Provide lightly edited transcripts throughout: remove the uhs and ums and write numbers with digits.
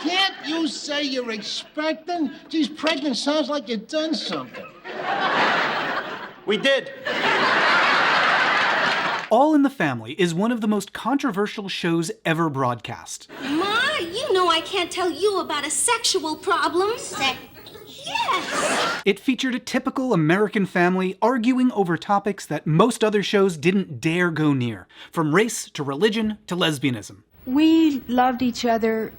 Can't you say you're expecting? Geez, pregnant sounds like you've done something. We did. All in the Family is one of the most controversial shows ever broadcast. Ma, you know I can't tell you about a sexual problem. Yes! It featured a typical American family arguing over topics that most other shows didn't dare go near, from race to religion to lesbianism. We loved each other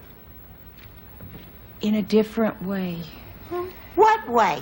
in a different way. What way?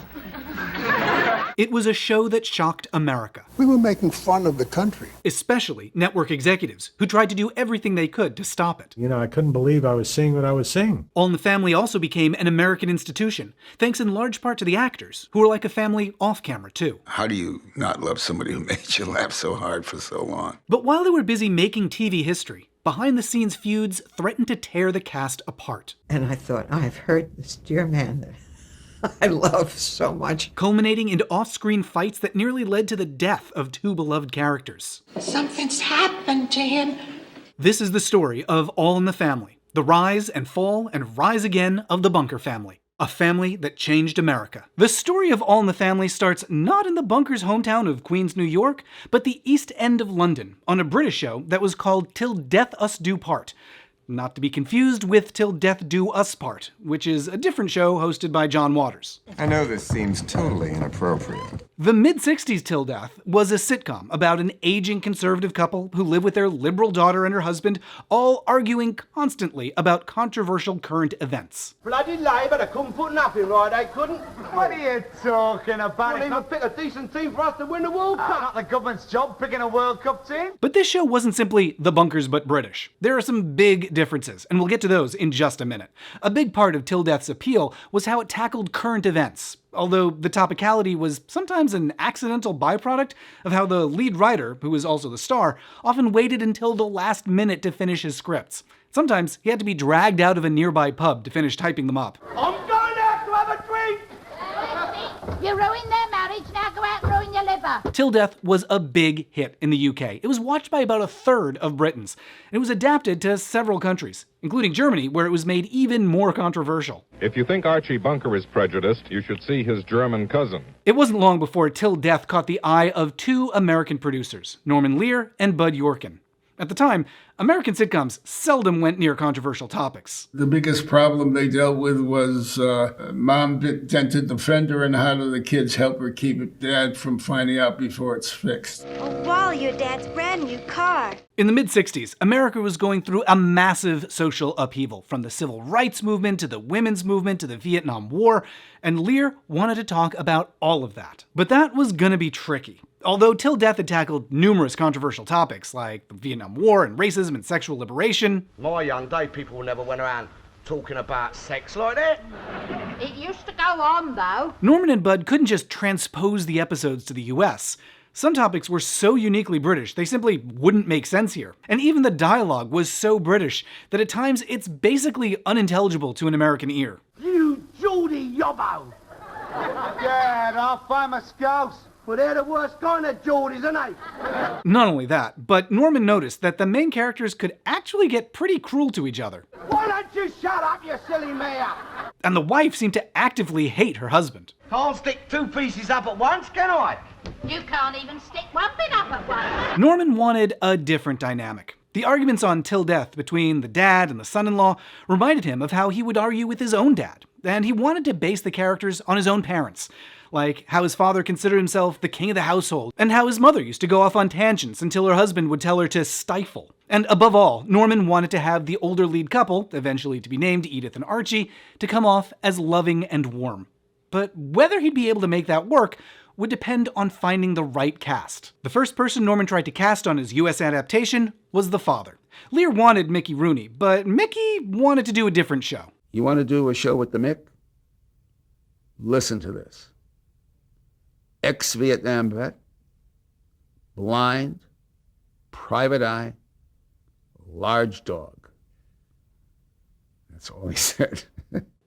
It was a show that shocked America. We were making fun of the country. Especially network executives, who tried to do everything they could to stop it. You know, I couldn't believe I was seeing what I was seeing. All in the Family also became an American institution, thanks in large part to the actors, who were like a family off-camera too. How do you not love somebody who made you laugh so hard for so long? But while they were busy making TV history, behind-the-scenes feuds threatened to tear the cast apart. And I thought, I've heard this dear man that I love so much. Culminating into off-screen fights that nearly led to the death of two beloved characters. Something's happened to him. This is the story of All in the Family, the rise and fall and rise again of the Bunker family. A family that changed America. The story of All in the Family starts not in the Bunker's hometown of Queens, New York, but the East End of London, on a British show that was called Till Death Us Do Part. Not to be confused with Till Death Do Us Part, which is a different show hosted by John Waters. I know this seems totally inappropriate. The mid-60s Till Death was a sitcom about an aging conservative couple who live with their liberal daughter and her husband, all arguing constantly about controversial current events. Bloody Labour, they couldn't put nothing right, they couldn't. What are you talking about? Couldn't even pick a decent team for us to win the World Cup. Not the government's job picking a World Cup team. But this show wasn't simply The Bunkers but British. There are some big differences, and we'll get to those in just a minute. A big part of Till Death's appeal was how it tackled current events, although the topicality was sometimes an accidental byproduct of how the lead writer, who was also the star, often waited until the last minute to finish his scripts. Sometimes he had to be dragged out of a nearby pub to finish typing them up. I'm going out to have a drink! You ruined their marriage, now go out and ruin your liver. Till Death was a big hit in the UK. It was watched by about a third of Britons. And it was adapted to several countries, including Germany, where it was made even more controversial. If you think Archie Bunker is prejudiced, you should see his German cousin. It wasn't long before Till Death caught the eye of two American producers, Norman Lear and Bud Yorkin. At the time, American sitcoms seldom went near controversial topics. The biggest problem they dealt with was mom dented the fender, and how do the kids help her keep dad from finding out before it's fixed? Oh, Wally, your dad's brand new car. In the mid-60s, America was going through a massive social upheaval, from the civil rights movement to the women's movement to the Vietnam War, and Lear wanted to talk about all of that. But that was gonna be tricky. Although Till Death had tackled numerous controversial topics like the Vietnam War and racism and sexual liberation. My young day, people never went around talking about sex like that. It used to go on, though. Norman and Bud couldn't just transpose the episodes to the US. Some topics were so uniquely British, they simply wouldn't make sense here. And even the dialogue was so British that at times it's basically unintelligible to an American ear. You Geordie yobbo! Yeah, our famous ghost. Well, they're the worst kind of Geordies, aren't they? Not only that, but Norman noticed that the main characters could actually get pretty cruel to each other. Why don't you shut up, you silly mare? And the wife seemed to actively hate her husband. Can't stick two pieces up at once, can I? You can't even stick one bit up at once. Norman wanted a different dynamic. The arguments on Till Death between the dad and the son-in-law reminded him of how he would argue with his own dad, and he wanted to base the characters on his own parents. Like how his father considered himself the king of the household, and how his mother used to go off on tangents until her husband would tell her to stifle. And above all, Norman wanted to have the older lead couple, eventually to be named Edith and Archie, to come off as loving and warm. But whether he'd be able to make that work would depend on finding the right cast. The first person Norman tried to cast on his US adaptation was the father. Lear wanted Mickey Rooney, but Mickey wanted to do a different show. You want to do a show with the Mick? Listen to this. Ex-Vietnam vet, blind, private eye, large dog. That's all he said.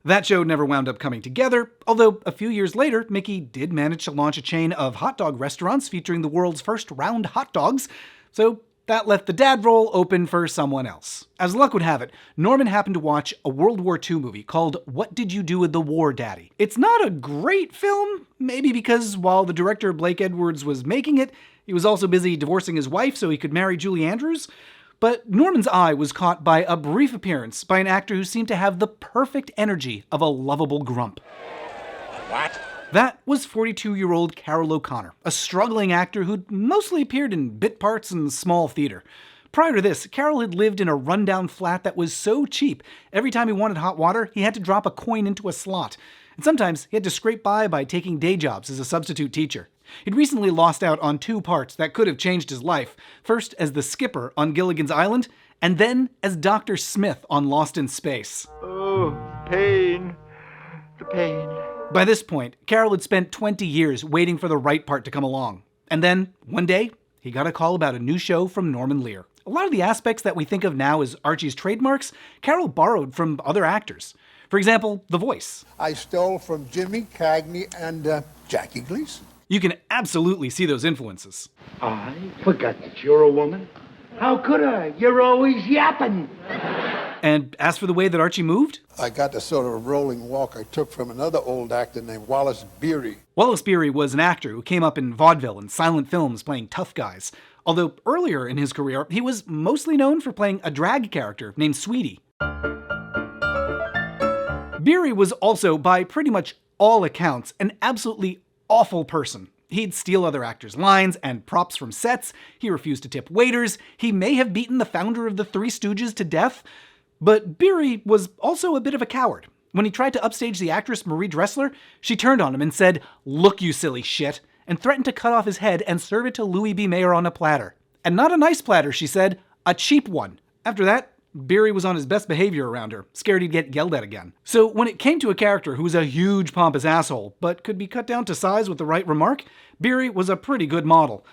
That show never wound up coming together, although a few years later, Mickey did manage to launch a chain of hot dog restaurants featuring the world's first round hot dogs, so That left the dad role open for someone else. As luck would have it, Norman happened to watch a World War II movie called What Did You Do with the War, Daddy? It's not a great film, maybe because while the director Blake Edwards was making it, he was also busy divorcing his wife so he could marry Julie Andrews. But Norman's eye was caught by a brief appearance by an actor who seemed to have the perfect energy of a lovable grump. What? That was 42-year-old Carol O'Connor, a struggling actor who'd mostly appeared in bit parts and small theater. Prior to this, Carol had lived in a rundown flat that was so cheap, every time he wanted hot water, he had to drop a coin into a slot. And sometimes he had to scrape by taking day jobs as a substitute teacher. He'd recently lost out on 2 parts that could have changed his life, first as the skipper on Gilligan's Island, and then as Dr. Smith on Lost in Space. Oh, pain. The pain. By this point, Carol had spent 20 years waiting for the right part to come along. And then, one day, he got a call about a new show from Norman Lear. A lot of the aspects that we think of now as Archie's trademarks, Carol borrowed from other actors. For example, the voice. I stole from Jimmy Cagney and Jackie Gleason. You can absolutely see those influences. I forgot that you're a woman. How could I? You're always yapping. And as for the way that Archie moved? I got the sort of rolling walk I took from another old actor named Wallace Beery. Wallace Beery was an actor who came up in vaudeville and silent films playing tough guys. Although earlier in his career, he was mostly known for playing a drag character named Sweetie. Beery was also, by pretty much all accounts, an absolutely awful person. He'd steal other actors' lines and props from sets, he refused to tip waiters, he may have beaten the founder of the Three Stooges to death. But Beery was also a bit of a coward. When he tried to upstage the actress Marie Dressler, she turned on him and said, "Look, you silly shit," and threatened to cut off his head and serve it to Louis B. Mayer on a platter. And not a nice platter, she said, a cheap one. After that, Beery was on his best behavior around her, scared he'd get yelled at again. So when it came to a character who was a huge pompous asshole, but could be cut down to size with the right remark, Beery was a pretty good model.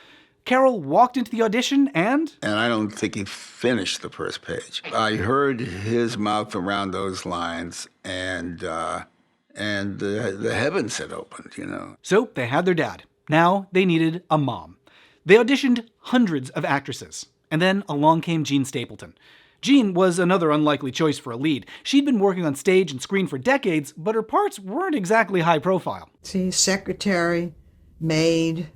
Carol walked into the audition and I don't think he finished the first page. I heard his mouth around those lines, and the heavens had opened, you know. So they had their dad. Now they needed a mom. They auditioned hundreds of actresses. And then along came Jean Stapleton. Jean was another unlikely choice for a lead. She'd been working on stage and screen for decades, but her parts weren't exactly high profile. See, secretary, maid,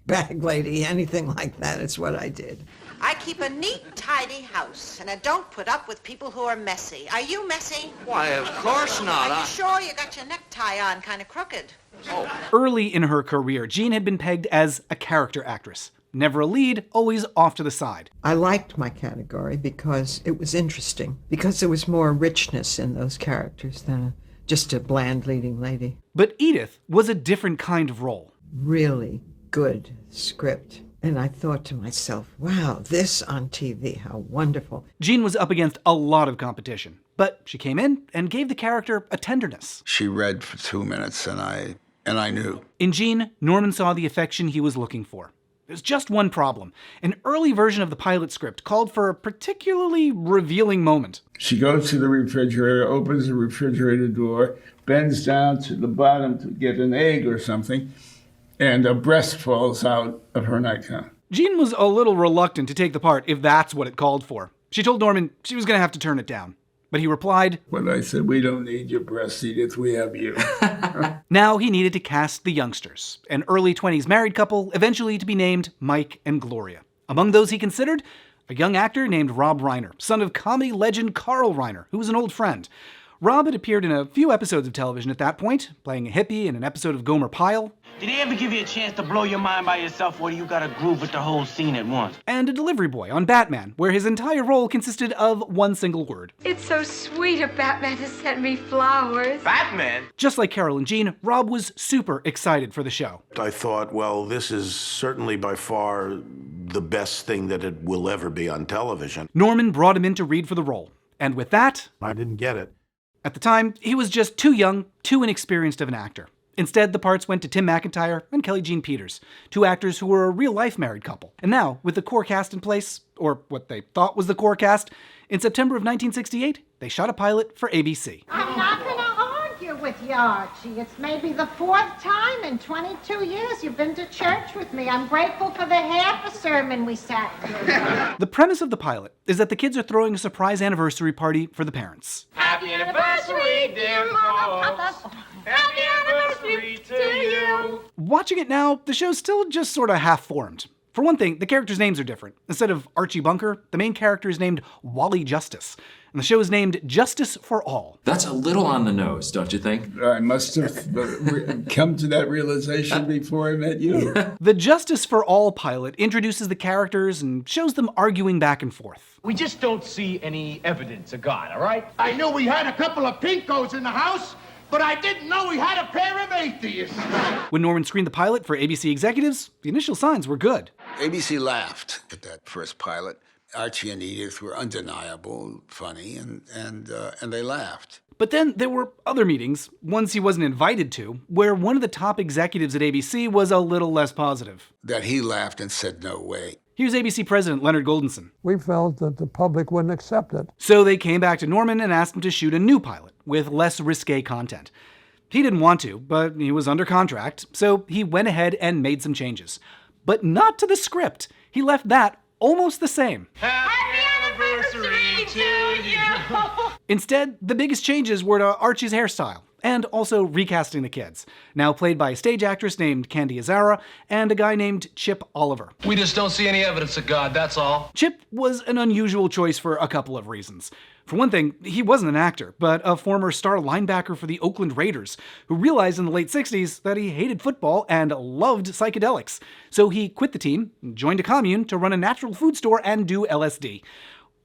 bag lady, anything like that is what I did. I keep a neat, tidy house, and I don't put up with people who are messy. Are you messy? Why, of course not. Are you sure you got your necktie on kind of crooked? Oh. Early in her career, Jean had been pegged as a character actress. Never a lead, always off to the side. I liked my category because it was interesting, because there was more richness in those characters than just a bland leading lady. But Edith was a different kind of role. Really good script. And I thought to myself, wow, this on TV, how wonderful. Jean was up against a lot of competition, but she came in and gave the character a tenderness. She read for 2 minutes, and I knew. In Jean, Norman saw the affection he was looking for. There's just one problem. An early version of the pilot script called for a particularly revealing moment. She goes to the refrigerator, opens the refrigerator door, bends down to the bottom to get an egg or something, and a breast falls out of her nightgown. Jean was a little reluctant to take the part if that's what it called for. She told Norman she was going to have to turn it down. But he replied, "Well, I said, we don't need your breasts, Edith, we have you." Now he needed to cast the youngsters, an early 20s married couple, eventually to be named Mike and Gloria. Among those he considered, a young actor named Rob Reiner, son of comedy legend Carl Reiner, who was an old friend. Rob had appeared in a few episodes of television at that point, playing a hippie in an episode of Gomer Pyle. Did he ever give you a chance to blow your mind by yourself, or do you gotta groove with the whole scene at once? And a delivery boy on Batman, where his entire role consisted of one single word. It's so sweet of Batman to send me flowers. Batman? Just like Carol and Jean, Rob was super excited for the show. I thought, well, this is certainly by far the best thing that it will ever be on television. Norman brought him in to read for the role. And with that, I didn't get it. At the time, he was just too young, too inexperienced of an actor. Instead, the parts went to Tim McIntyre and Kelly Jean Peters, two actors who were a real-life married couple. And now, with the core cast in place, or what they thought was the core cast, in September of 1968, they shot a pilot for ABC. I'm not going to argue with with you, Archie. It's maybe the 4th time in 22 years you've been to church with me. I'm grateful for the half a sermon we sat through. The premise of the pilot is that the kids are throwing a surprise anniversary party for the parents. Happy anniversary, dear folks. Happy anniversary to you. Watching it now, the show's still just sort of half-formed. For one thing, the characters' names are different. Instead of Archie Bunker, the main character is named Wally Justice. And the show is named Justice for All. That's a little on the nose, don't you think? I must have come to that realization before I met you. The Justice for All pilot introduces the characters and shows them arguing back and forth. We just don't see any evidence of God, all right? I knew we had a couple of pinkos in the house, but I didn't know we had a pair of atheists. When Norman screened the pilot for ABC executives, the initial signs were good. ABC laughed at that first pilot. Archie and Edith were undeniable, funny, and they laughed. But then there were other meetings, ones he wasn't invited to, where one of the top executives at ABC was a little less positive. That he laughed and said, no way. Here's ABC President Leonard Goldenson. We felt that the public wouldn't accept it. So they came back to Norman and asked him to shoot a new pilot with less risque content. He didn't want to, but he was under contract, so he went ahead and made some changes. But not to the script. He left that almost the same. Happy anniversary to you. Instead, the biggest changes were to Archie's hairstyle, and also recasting the kids, now played by a stage actress named Candy Azara and a guy named Chip Oliver. We just don't see any evidence of God, that's all. Chip was an unusual choice for a couple of reasons. For one thing, he wasn't an actor, but a former star linebacker for the Oakland Raiders, who realized in the late 60s that he hated football and loved psychedelics. So he quit the team, joined a commune to run a natural food store and do LSD.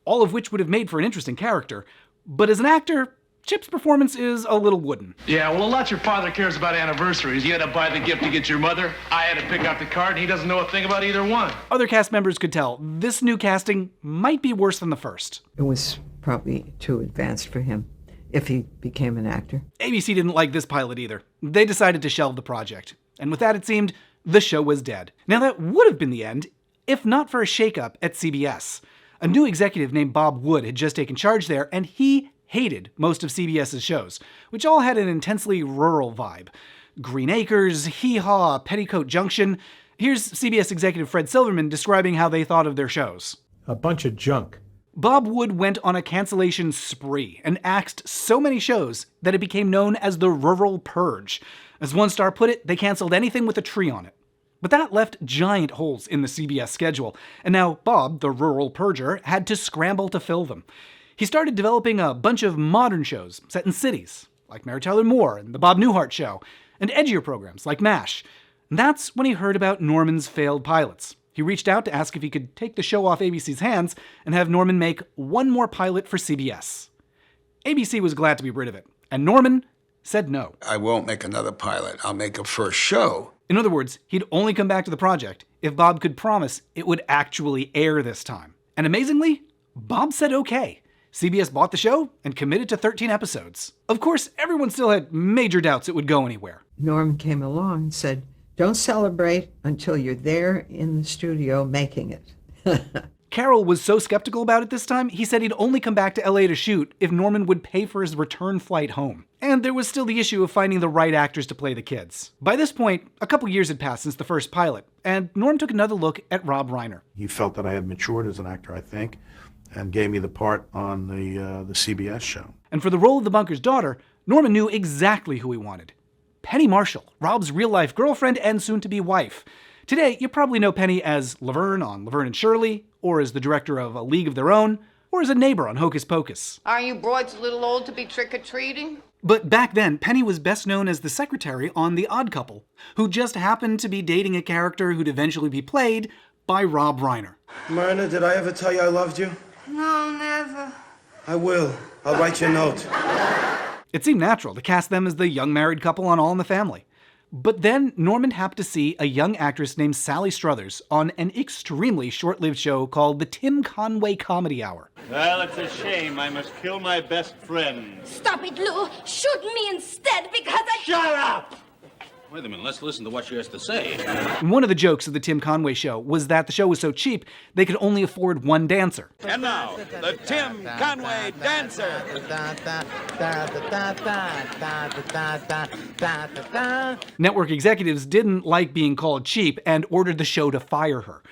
All of which would have made for an interesting character. But as an actor, Chip's performance is a little wooden. Yeah, well, a lot your father cares about anniversaries. You had to buy the gift to get your mother. I had to pick out the card, and he doesn't know a thing about either one. Other cast members could tell this new casting might be worse than the first. It was probably too advanced for him if he became an actor. ABC didn't like this pilot either. They decided to shelve the project. And with that, it seemed, the show was dead. Now that would have been the end, if not for a shakeup at CBS. A new executive named Bob Wood had just taken charge there, and he hated most of CBS's shows, which all had an intensely rural vibe. Green Acres, Hee Haw, Petticoat Junction. Here's CBS executive Fred Silverman describing how they thought of their shows. A bunch of junk. Bob Wood went on a cancellation spree and axed so many shows that it became known as the Rural Purge. As one star put it, they canceled anything with a tree on it. But that left giant holes in the CBS schedule, and now Bob, the Rural Purger, had to scramble to fill them. He started developing a bunch of modern shows set in cities, like Mary Tyler Moore and The Bob Newhart Show, and edgier programs like MASH. And that's when he heard about Norman's failed pilots. He reached out to ask if he could take the show off ABC's hands and have Norman make one more pilot for CBS. ABC was glad to be rid of it, and Norman said no. I won't make another pilot. I'll make a first show. In other words, he'd only come back to the project if Bob could promise it would actually air this time. And amazingly, Bob said okay. CBS bought the show and committed to 13 episodes. Of course, everyone still had major doubts it would go anywhere. Norm came along and said, don't celebrate until you're there in the studio making it. Carol was so skeptical about it this time, he said he'd only come back to LA to shoot if Norman would pay for his return flight home. And there was still the issue of finding the right actors to play the kids. By this point, a couple years had passed since the first pilot, and Norm took another look at Rob Reiner. He felt that I had matured as an actor, I think, and gave me the part on the CBS show. And for the role of the bunker's daughter, Norman knew exactly who he wanted. Penny Marshall, Rob's real-life girlfriend and soon-to-be wife. Today, you probably know Penny as Laverne on Laverne and Shirley, or as the director of A League of Their Own, or as a neighbor on Hocus Pocus. Are you broads a little old to be trick-or-treating? But back then, Penny was best known as the secretary on The Odd Couple, who just happened to be dating a character who'd eventually be played by Rob Reiner. Myrna, did I ever tell you I loved you? No, never. I will. I'll write you a note. It seemed natural to cast them as the young married couple on All in the Family. But then Norman happened to see a young actress named Sally Struthers on an extremely short-lived show called the Tim Conway Comedy Hour. Well, it's a shame I must kill my best friend. Stop it, Lou. Shoot me instead because I... Shut up! Wait a minute, let's listen to what she has to say. One of the jokes of the Tim Conway Show was that the show was so cheap, they could only afford one dancer. And now, the Tim Conway Dancer. Network executives didn't like being called cheap and ordered the show to fire her.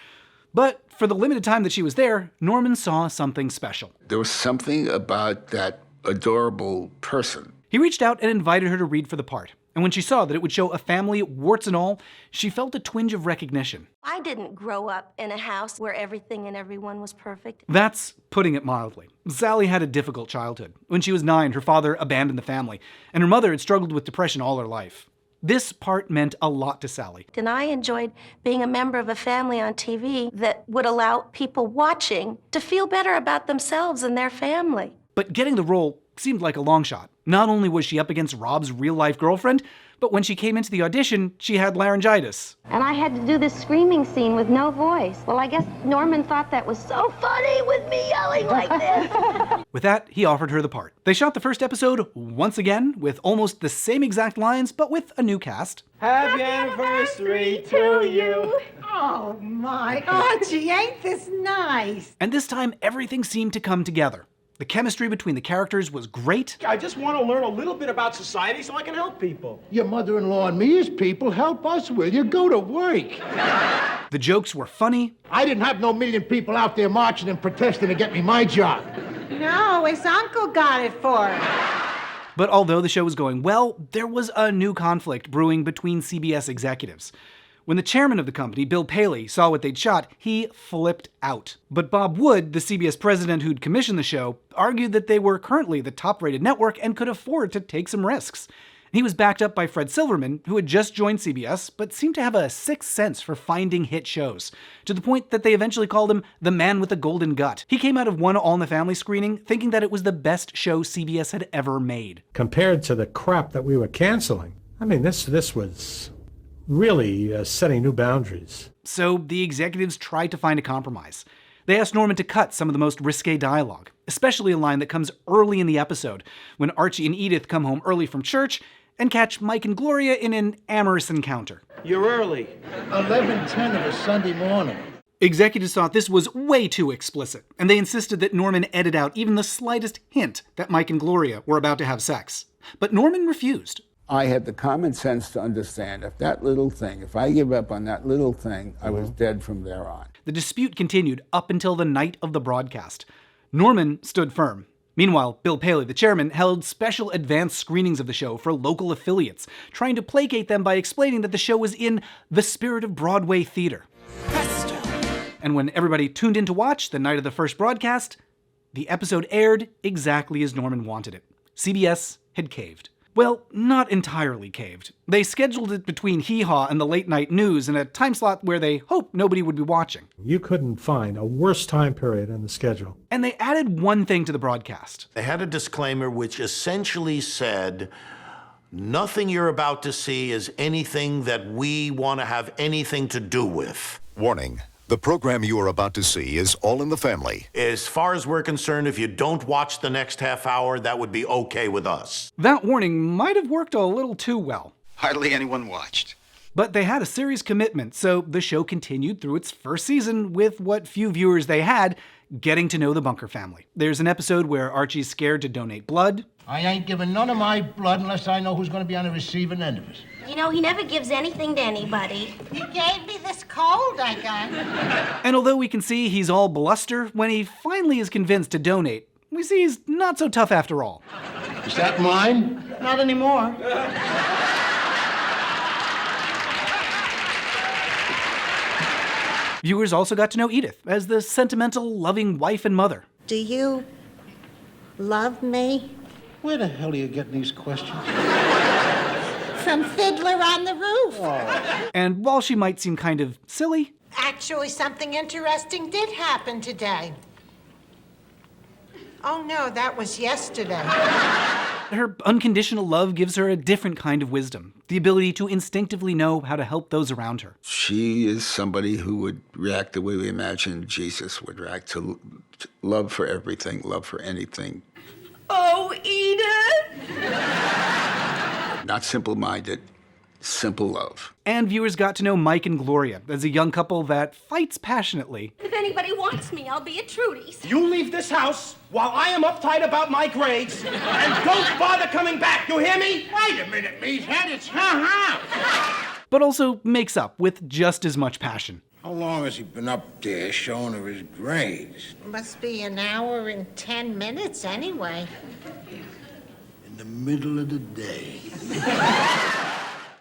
But for the limited time that she was there, Norman saw something special. There was something about that adorable person. He reached out and invited her to read for the part. And when she saw that it would show a family, warts and all, she felt a twinge of recognition. I didn't grow up in a house where everything and everyone was perfect. That's putting it mildly. Sally had a difficult childhood. When she was 9, her father abandoned the family, and her mother had struggled with depression all her life. This part meant a lot to Sally. And I enjoyed being a member of a family on TV that would allow people watching to feel better about themselves and their family. But getting the role seemed like a long shot. Not only was she up against Rob's real-life girlfriend, but when she came into the audition, she had laryngitis. And I had to do this screaming scene with no voice. Well, I guess Norman thought that was so funny with me yelling like this. With that, he offered her the part. They shot the first episode once again, with almost the same exact lines, but with a new cast. Happy anniversary to you. Oh, my. Archie, ain't this nice? And this time, everything seemed to come together. The chemistry between the characters was great. I just want to learn a little bit about society so I can help people. Your mother-in-law and me as people, help us, will you? Go to work. The jokes were funny. I didn't have no million people out there marching and protesting to get me my job. No, his uncle got it for him. But although the show was going well, there was a new conflict brewing between CBS executives. When the chairman of the company, Bill Paley, saw what they'd shot, he flipped out. But Bob Wood, the CBS president who'd commissioned the show, argued that they were currently the top-rated network and could afford to take some risks. He was backed up by Fred Silverman, who had just joined CBS, but seemed to have a sixth sense for finding hit shows, to the point that they eventually called him the man with the golden gut. He came out of one All in the Family screening thinking that it was the best show CBS had ever made. Compared to the crap that we were canceling, I mean, this was really setting new boundaries. So the executives tried to find a compromise. They asked Norman to cut some of the most risque dialogue, especially a line that comes early in the episode, when Archie and Edith come home early from church and catch Mike and Gloria in an amorous encounter. You're early. 11:10 of a Sunday morning. Executives thought this was way too explicit, and they insisted that Norman edit out even the slightest hint that Mike and Gloria were about to have sex. But Norman refused. I had the common sense to understand if I give up on that little thing, I was dead from there on. The dispute continued up until the night of the broadcast. Norman stood firm. Meanwhile, Bill Paley, the chairman, held special advanced screenings of the show for local affiliates, trying to placate them by explaining that the show was in the spirit of Broadway theater. And when everybody tuned in to watch the night of the first broadcast, the episode aired exactly as Norman wanted it. CBS had caved. Well, not entirely caved. They scheduled it between Hee Haw and the late night news in a time slot where they hoped nobody would be watching. You couldn't find a worse time period in the schedule. And they added one thing to the broadcast. They had a disclaimer which essentially said, nothing you're about to see is anything that we want to have anything to do with. Warning. The program you are about to see is All in the Family. As far as we're concerned, if you don't watch the next half hour, that would be okay with us. That warning might have worked a little too well. Hardly anyone watched. But they had a serious commitment, so the show continued through its first season with what few viewers they had, getting to know the Bunker family. There's an episode where Archie's scared to donate blood. I ain't giving none of my blood unless I know who's going to be on the receiving end of it. You know, he never gives anything to anybody. He gave me this cold I got. And although we can see he's all bluster, when he finally is convinced to donate, we see he's not so tough after all. Is that mine? Not anymore. Viewers also got to know Edith as the sentimental, loving wife and mother. Do you love me? Where the hell are you getting these questions? From Fiddler on the Roof. Oh. And while she might seem kind of silly, Actually, something interesting did happen today. Oh no, that was yesterday. her unconditional love gives her a different kind of wisdom, the ability to instinctively know how to help those around her. She is somebody who would react the way we imagine Jesus would react to love for everything, love for anything. Oh, Edith! Not simple-minded, simple love. And viewers got to know Mike and Gloria as a young couple that fights passionately. If anybody wants me, I'll be at Trudy's. You leave this house while I am uptight about my grades, and don't bother coming back, you hear me? Wait a minute, meathead, it's her house. But also makes up with just as much passion. How long has he been up there showing her his grades? Must be an hour and 10 minutes anyway. In the middle of the day.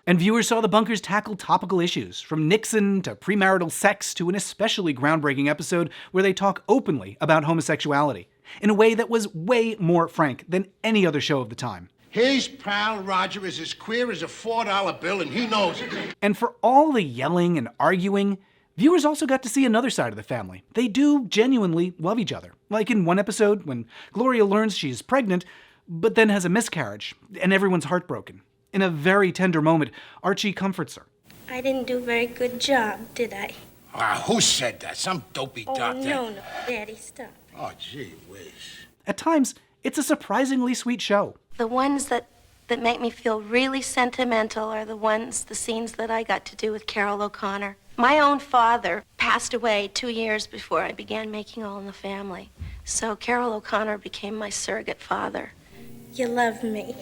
And viewers saw the bunkers tackle topical issues, from Nixon to premarital sex to an especially groundbreaking episode where they talk openly about homosexuality, in a way that was way more frank than any other show of the time. His pal Roger is as queer as a $4 bill, and he knows it. And for all the yelling and arguing, viewers also got to see another side of the family. They do genuinely love each other. Like in one episode when Gloria learns she's pregnant, but then has a miscarriage, and everyone's heartbroken. In a very tender moment, Archie comforts her. I didn't do a very good job, did I? Who said that? Some dopey doctor? No, Daddy, stop. Oh, gee whiz. At times, it's a surprisingly sweet show. The ones that make me feel really sentimental are the scenes that I got to do with Carol O'Connor. My own father passed away 2 years before I began making All in the Family. So Carol O'Connor became my surrogate father. You love me.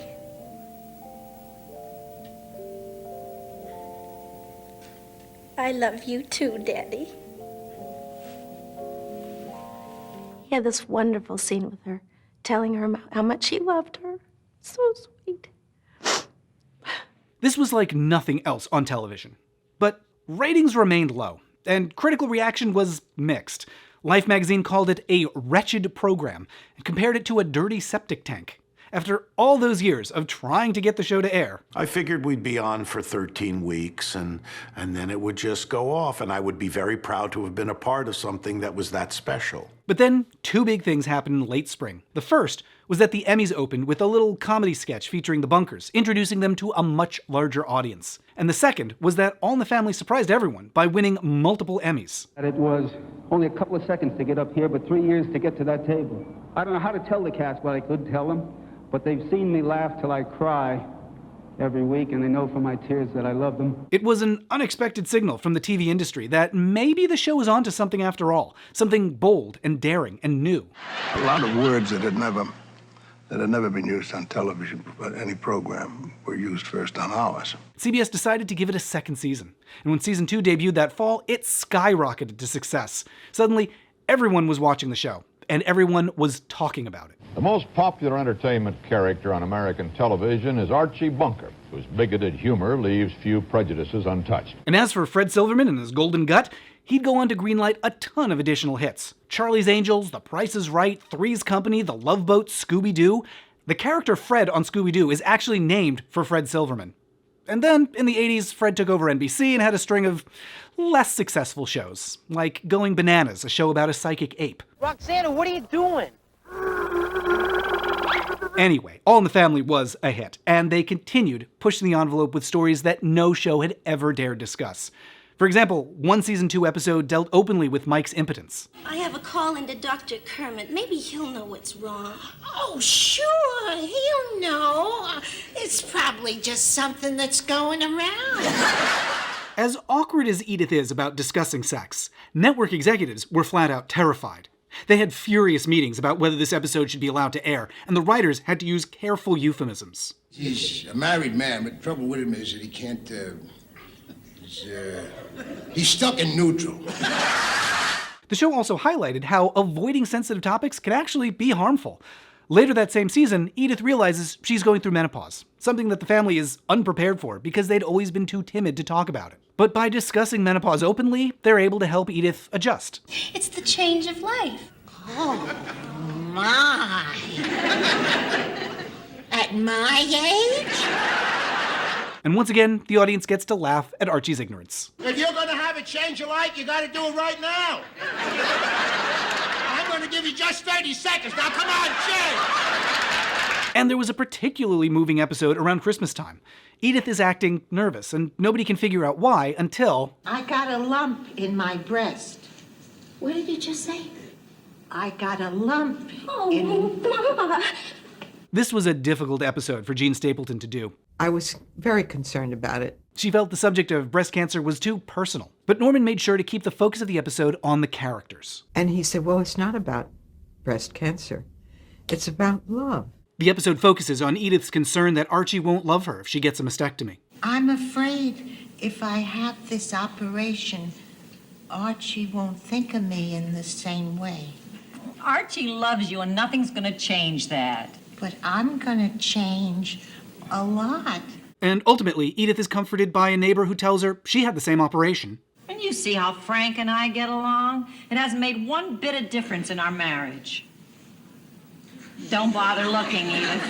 I love you too, Daddy. He had this wonderful scene with her, telling her how much he loved her. So sweet. This was like nothing else on television. But ratings remained low, and critical reaction was mixed. Life magazine called it a wretched program and compared it to a dirty septic tank. After all those years of trying to get the show to air, I figured we'd be on for 13 weeks and then it would just go off, and I would be very proud to have been a part of something that was that special. But then two big things happened in late spring. The first was that the Emmys opened with a little comedy sketch featuring the bunkers, introducing them to a much larger audience. And the second was that All in the Family surprised everyone by winning multiple Emmys. It was only a couple of seconds to get up here, but 3 years to get to that table. I don't know how to tell the cast what I could tell them, but they've seen me laugh till I cry every week, and they know from my tears that I love them. It was an unexpected signal from the TV industry that maybe the show was onto something after all, something bold and daring and new. A lot of words that had never been used on television, but any program, were used first on ours. CBS decided to give it a second season, and when season 2 debuted that fall, it skyrocketed to success. Suddenly, everyone was watching the show, and everyone was talking about it. The most popular entertainment character on American television is Archie Bunker, whose bigoted humor leaves few prejudices untouched. And as for Fred Silverman and his golden gut, he'd go on to greenlight a ton of additional hits. Charlie's Angels, The Price is Right, Three's Company, The Love Boat, Scooby-Doo. The character Fred on Scooby-Doo is actually named for Fred Silverman. And then, in the 80s, Fred took over NBC and had a string of less successful shows, like Going Bananas, a show about a psychic ape. Roxana, what are you doing? Anyway, All in the Family was a hit, and they continued pushing the envelope with stories that no show had ever dared discuss. For example, one season 2 episode dealt openly with Mike's impotence. I have a call into Dr. Kermit. Maybe he'll know what's wrong. Oh, sure, he'll know. It's probably just something that's going around. As awkward as Edith is about discussing sex, network executives were flat out terrified. They had furious meetings about whether this episode should be allowed to air, and the writers had to use careful euphemisms. He's a married man, but the trouble with him is that he can't, he's stuck in neutral. The show also highlighted how avoiding sensitive topics can actually be harmful. Later that same season, Edith realizes she's going through menopause, something that the family is unprepared for because they'd always been too timid to talk about it. But by discussing menopause openly, they're able to help Edith adjust. It's the change of life. Oh, my. At my age? And once again, the audience gets to laugh at Archie's ignorance. If you're going to have a change of life, you got to do it right now. I'm going to give you just 30 seconds. Now, come on, change. And there was a particularly moving episode around Christmas time. Edith is acting nervous, and nobody can figure out why until... I got a lump in my breast. What did you just say? I got a lump Mama. This was a difficult episode for Gene Stapleton to do. I was very concerned about it. She felt the subject of breast cancer was too personal, but Norman made sure to keep the focus of the episode on the characters. And he said, well, it's not about breast cancer. It's about love. The episode focuses on Edith's concern that Archie won't love her if she gets a mastectomy. I'm afraid if I have this operation, Archie won't think of me in the same way. Archie loves you and nothing's gonna change that. But I'm gonna change a lot. And ultimately, Edith is comforted by a neighbor who tells her she had the same operation. And you see how Frank and I get along? It hasn't made one bit of difference in our marriage. Don't bother looking, Edith.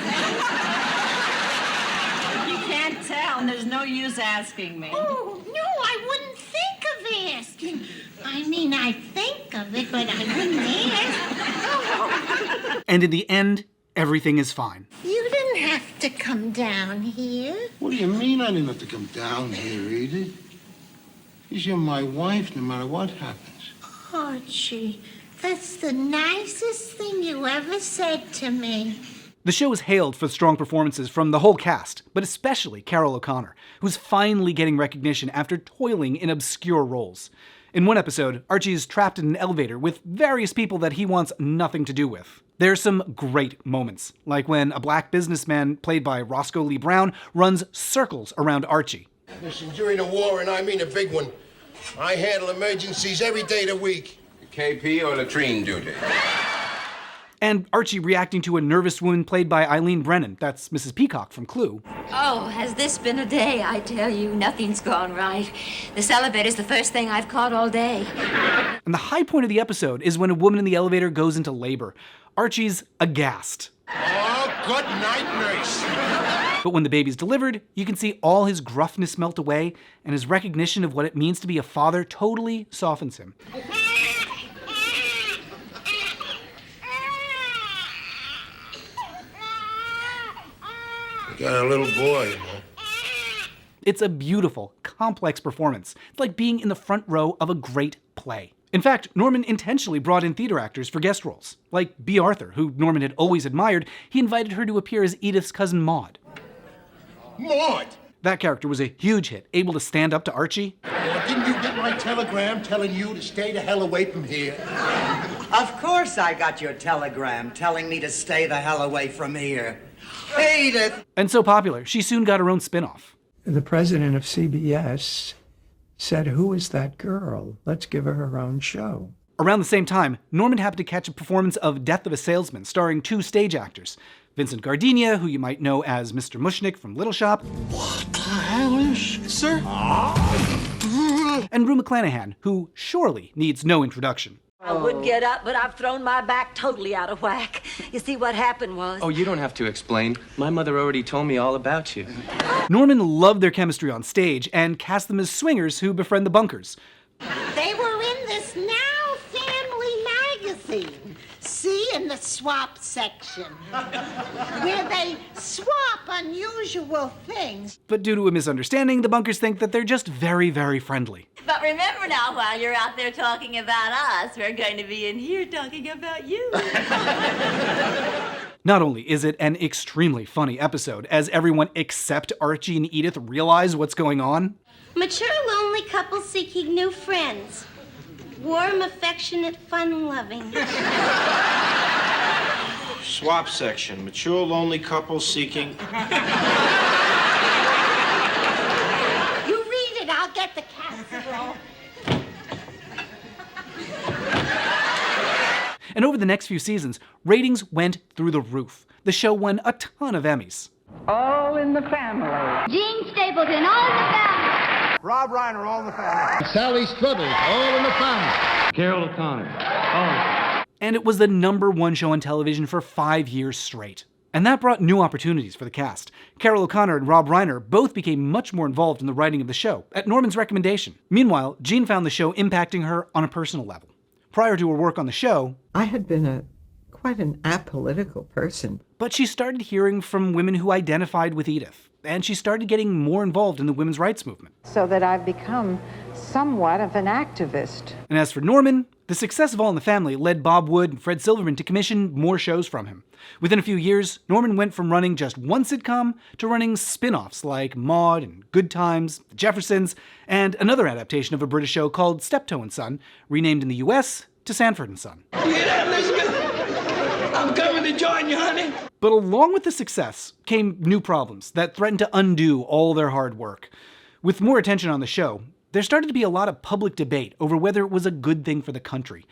You can't tell, and there's no use asking me. Oh, no, I wouldn't think of asking. I mean, I think of it, but I wouldn't ask. And in the end, everything is fine. You didn't have to come down here. What do you mean I didn't have to come down here, Edith? Because you're my wife no matter what happens. Archie, that's the nicest thing you ever said to me. The show is hailed for strong performances from the whole cast, but especially Carol O'Connor, who's finally getting recognition after toiling in obscure roles. In one episode, Archie is trapped in an elevator with various people that he wants nothing to do with. There's some great moments, like when a black businessman played by Roscoe Lee Brown runs circles around Archie. Listen, during the war, and I mean a big one, I handle emergencies every day of the week. KP or latrine duty? And Archie reacting to a nervous woman played by Eileen Brennan, that's Mrs. Peacock from Clue. Oh, has this been a day? I tell you, nothing's gone right. This elevator's the first thing I've caught all day. And the high point of the episode is when a woman in the elevator goes into labor. Archie's aghast. Oh, good night, nurse. But when the baby's delivered, you can see all his gruffness melt away, and his recognition of what it means to be a father totally softens him. Got a little boy. It's a beautiful, complex performance. It's like being in the front row of a great play. In fact, Norman intentionally brought in theater actors for guest roles. Like Bea Arthur, who Norman had always admired, he invited her to appear as Edith's cousin Maud. Maud! That character was a huge hit, able to stand up to Archie. Didn't you get my telegram telling you to stay the hell away from here? Of course I got your telegram telling me to stay the hell away from here. Edith! And so popular, she soon got her own spin-off. The president of CBS said, who is that girl? Let's give her her own show. Around the same time, Norman happened to catch a performance of Death of a Salesman, starring two stage actors. Vincent Gardenia, who you might know as Mr. Mushnick from Little Shop. What the hell is... Sir? And Rue McClanahan, who surely needs no introduction. I would get up, but I've thrown my back totally out of whack. You see, what happened was... Oh, you don't have to explain. My mother already told me all about you. Norman loved their chemistry on stage and cast them as swingers who befriend the bunkers. They were in this Now Family magazine. See, in the swap section, where they swap unusual things. But due to a misunderstanding, the bunkers think that they're just very, very friendly. But remember now, while you're out there talking about us, we're going to be in here talking about you. Not only is it an extremely funny episode, as everyone except Archie and Edith realize what's going on. Mature, lonely couple seeking new friends. Warm, affectionate, fun-loving. Swap section. Mature, lonely couple seeking... You read it, I'll get the casserole. And over the next few seasons, ratings went through the roof. The show won a ton of Emmys. All in the family. Gene Stapleton, all in the family. Rob Reiner, all in the family. Sally Struthers, all in the family. Carol O'Connor. Oh. And it was the #1 show on television for 5 years straight. And that brought new opportunities for the cast. Carol O'Connor and Rob Reiner both became much more involved in the writing of the show, at Norman's recommendation. Meanwhile, Gene found the show impacting her on a personal level. Prior to her work on the show, I had been quite an apolitical person. But she started hearing from women who identified with Edith, and she started getting more involved in the women's rights movement. So that I've become somewhat of an activist. And as for Norman, the The success of All in the Family led Bob Wood and Fred Silverman to commission more shows from him. Within a few years, Norman went from running just one sitcom to running spin-offs like Maude and Good Times, The Jeffersons, and another adaptation of a British show called Steptoe and Son, renamed in the US to Sanford and Son. You hear that, Elizabeth? I'm coming to join you, honey. But along with the success came new problems that threatened to undo all their hard work. With more attention on the show, there started to be a lot of public debate over whether it was a good thing for the country.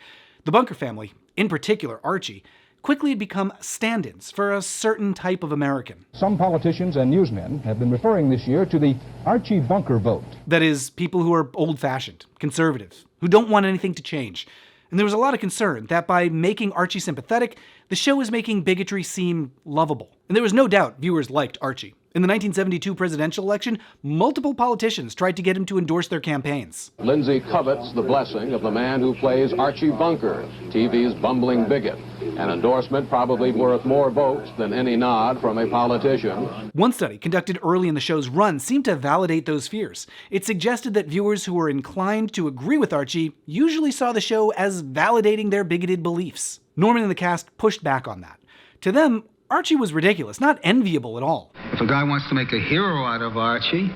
The Bunker family, in particular Archie, quickly had become stand-ins for a certain type of American. Some politicians and newsmen have been referring this year to the Archie Bunker vote. That is, people who are old-fashioned, conservative, who don't want anything to change. And there was a lot of concern that by making Archie sympathetic, the show was making bigotry seem lovable. And there was no doubt viewers liked Archie. In the 1972 presidential election, multiple politicians tried to get him to endorse their campaigns. Lindsay covets the blessing of the man who plays Archie Bunker, TV's bumbling bigot. An endorsement probably worth more votes than any nod from a politician. One study conducted early in the show's run seemed to validate those fears. It suggested that viewers who were inclined to agree with Archie usually saw the show as validating their bigoted beliefs. Norman and the cast pushed back on that. To them, Archie was ridiculous, not enviable at all. If a guy wants to make a hero out of Archie,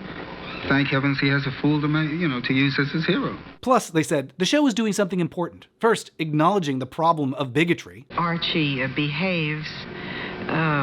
thank heavens he has a fool to make, to use as his hero. Plus, they said, the show was doing something important. First, acknowledging the problem of bigotry. Archie behaves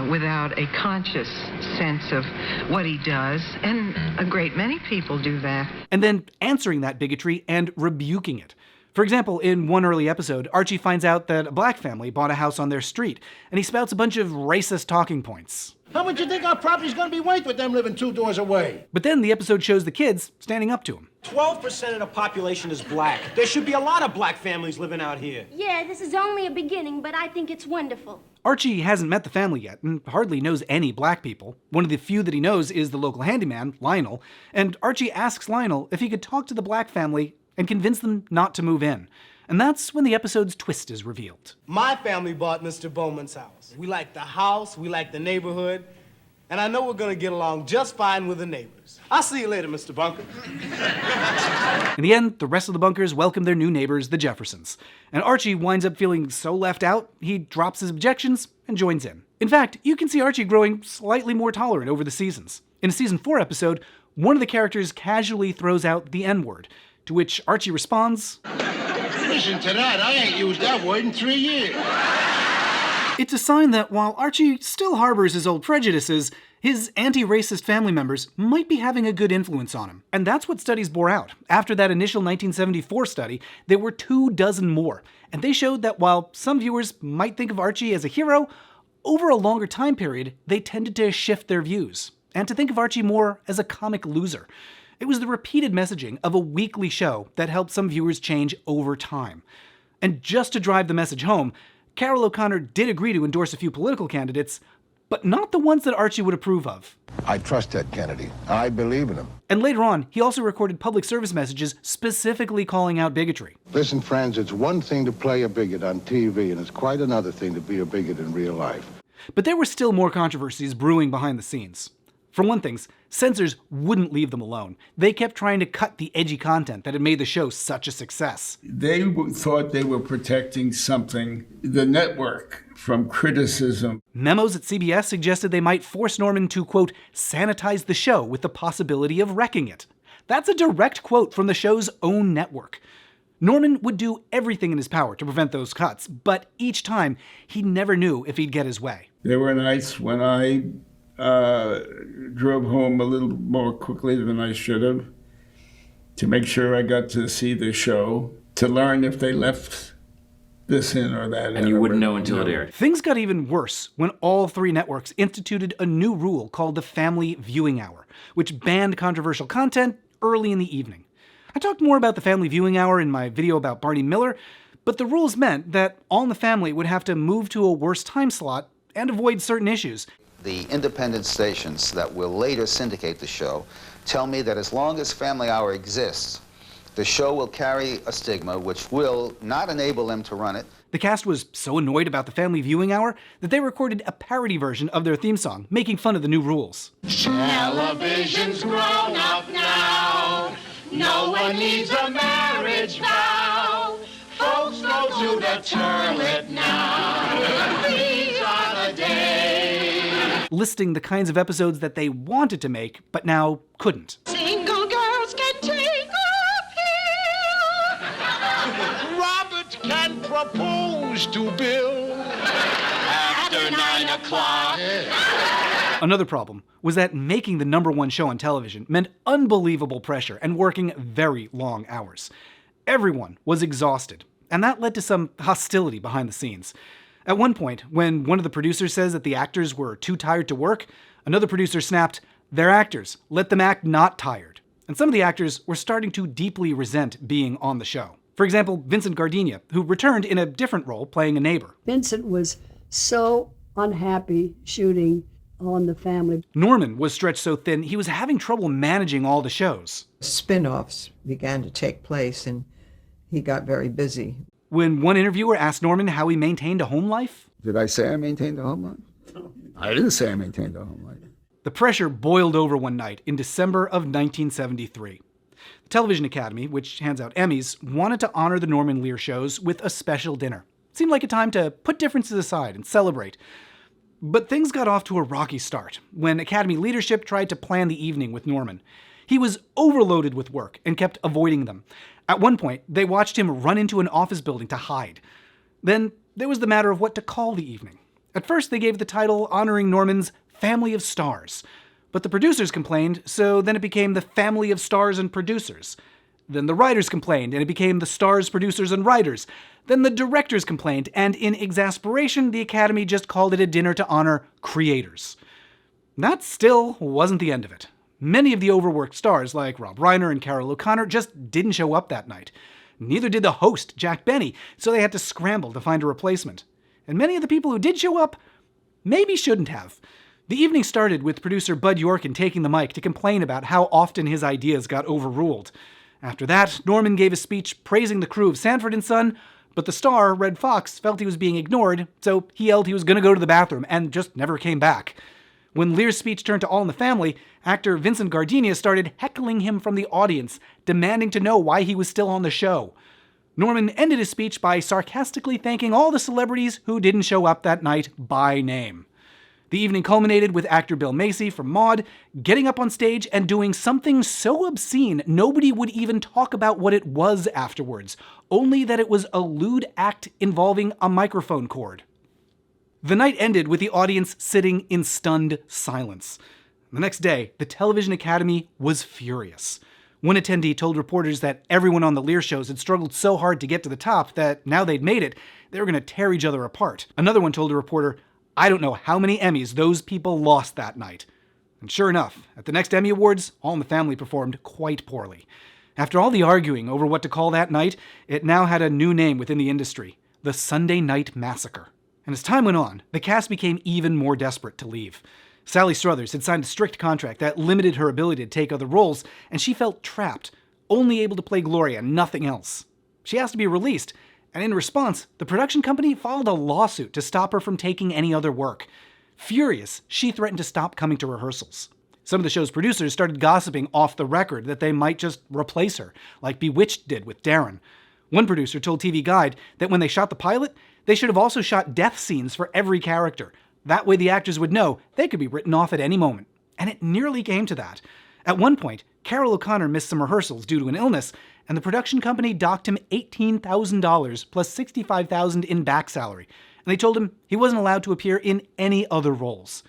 without a conscious sense of what he does, and a great many people do that. And then answering that bigotry and rebuking it. For example, in one early episode, Archie finds out that a black family bought a house on their street, and he spouts a bunch of racist talking points. How much you think our property's gonna be worth with them living 2 doors away? But then the episode shows the kids standing up to him. 12% of the population is black. There should be a lot of black families living out here. Yeah, this is only a beginning, but I think it's wonderful. Archie hasn't met the family yet, and hardly knows any black people. One of the few that he knows is the local handyman, Lionel, and Archie asks Lionel if he could talk to the black family and convince them not to move in. And that's when the episode's twist is revealed. My family bought Mr. Bowman's house. We like the house, we like the neighborhood, and I know we're gonna get along just fine with the neighbors. I'll see you later, Mr. Bunker. In the end, the rest of the Bunkers welcome their new neighbors, the Jeffersons. And Archie winds up feeling so left out, he drops his objections and joins in. In fact, you can see Archie growing slightly more tolerant over the seasons. In a season 4 episode, one of the characters casually throws out the N-word, to which Archie responds, Listen to that, I ain't used that word in 3 years. It's a sign that while Archie still harbors his old prejudices, his anti-racist family members might be having a good influence on him. And that's what studies bore out. After that initial 1974 study, there were 24 more. And they showed that while some viewers might think of Archie as a hero, over a longer time period, they tended to shift their views, and to think of Archie more as a comic loser. It was the repeated messaging of a weekly show that helped some viewers change over time. And just to drive the message home, Carol O'Connor did agree to endorse a few political candidates, but not the ones that Archie would approve of. I trust Ted Kennedy. I believe in him. And later on, he also recorded public service messages specifically calling out bigotry. Listen, friends, it's one thing to play a bigot on TV, and it's quite another thing to be a bigot in real life. But there were still more controversies brewing behind the scenes. For one thing, censors wouldn't leave them alone. They kept trying to cut the edgy content that had made the show such a success. They thought they were protecting something, the network, from criticism. Memos at CBS suggested they might force Norman to, quote, sanitize the show with the possibility of wrecking it. That's a direct quote from the show's own network. Norman would do everything in his power to prevent those cuts, but each time, he never knew if he'd get his way. There were nights when I drove home a little more quickly than I should have to make sure I got to see the show, to learn if they left this in or that in. And you wouldn't know until it aired. Things got even worse when all 3 networks instituted a new rule called the Family Viewing Hour, which banned controversial content early in the evening. I talked more about the Family Viewing Hour in my video about Barney Miller, but the rules meant that All in the Family would have to move to a worse time slot and avoid certain issues. The independent stations that will later syndicate the show tell me that as long as Family Hour exists, the show will carry a stigma which will not enable them to run it. The cast was so annoyed about the Family Viewing Hour that they recorded a parody version of their theme song, making fun of the new rules. Television's grown up now. No one needs a marriage vow. Folks don't to the toilet now. These are the days. Listing the kinds of episodes that they wanted to make, but now couldn't. Single girls can take a pill. Robert can propose to Bill after 9 o'clock. Another problem was that making the #1 show on television meant unbelievable pressure and working very long hours. Everyone was exhausted, and that led to some hostility behind the scenes. At one point, when one of the producers says that the actors were too tired to work, another producer snapped, "They're actors. Let them act not tired." And some of the actors were starting to deeply resent being on the show. For example, Vincent Gardenia, who returned in a different role playing a neighbor. Vincent was so unhappy shooting on the family. Norman was stretched so thin he was having trouble managing all the shows. Spin-offs began to take place and he got very busy. When one interviewer asked Norman how he maintained a home life, did I say I maintained a home life? I didn't say I maintained a home life. The pressure boiled over one night in December of 1973. The Television Academy, which hands out Emmys, wanted to honor the Norman Lear shows with a special dinner. It seemed like a time to put differences aside and celebrate. But things got off to a rocky start when Academy leadership tried to plan the evening with Norman. He was overloaded with work and kept avoiding them. At one point, they watched him run into an office building to hide. Then there was the matter of what to call the evening. At first, they gave the title honoring Norman's Family of Stars. But the producers complained, so then it became the Family of Stars and Producers. Then the writers complained, and it became the Stars, Producers, and Writers. Then the directors complained, and in exasperation, the Academy just called it a dinner to honor creators. That still wasn't the end of it. Many of the overworked stars, like Rob Reiner and Carol O'Connor, just didn't show up that night. Neither did the host, Jack Benny, so they had to scramble to find a replacement. And many of the people who did show up maybe shouldn't have. The evening started with producer Bud Yorkin taking the mic to complain about how often his ideas got overruled. After that, Norman gave a speech praising the crew of Sanford & Son, but the star, Red Fox, felt he was being ignored, so he yelled he was going to go to the bathroom and just never came back. When Lear's speech turned to All in the Family, actor Vincent Gardenia started heckling him from the audience, demanding to know why he was still on the show. Norman ended his speech by sarcastically thanking all the celebrities who didn't show up that night by name. The evening culminated with actor Bill Macy from Maude getting up on stage and doing something so obscene nobody would even talk about what it was afterwards, only that it was a lewd act involving a microphone cord. The night ended with the audience sitting in stunned silence. The next day, the Television Academy was furious. One attendee told reporters that everyone on the Lear shows had struggled so hard to get to the top that now they'd made it, they were going to tear each other apart. Another one told a reporter, "I don't know how many Emmys those people lost that night." And sure enough, at the next Emmy Awards, All in the Family performed quite poorly. After all the arguing over what to call that night, it now had a new name within the industry, the Sunday Night Massacre. And as time went on, the cast became even more desperate to leave. Sally Struthers had signed a strict contract that limited her ability to take other roles, and she felt trapped, only able to play Gloria, nothing else. She asked to be released, and in response, the production company filed a lawsuit to stop her from taking any other work. Furious, she threatened to stop coming to rehearsals. Some of the show's producers started gossiping off the record that they might just replace her, like Bewitched did with Darren. One producer told TV Guide that when they shot the pilot, they should have also shot death scenes for every character. That way the actors would know they could be written off at any moment. And it nearly came to that. At one point, Carol O'Connor missed some rehearsals due to an illness, and the production company docked him $18,000 plus $65,000 in back salary. And they told him he wasn't allowed to appear in any other roles.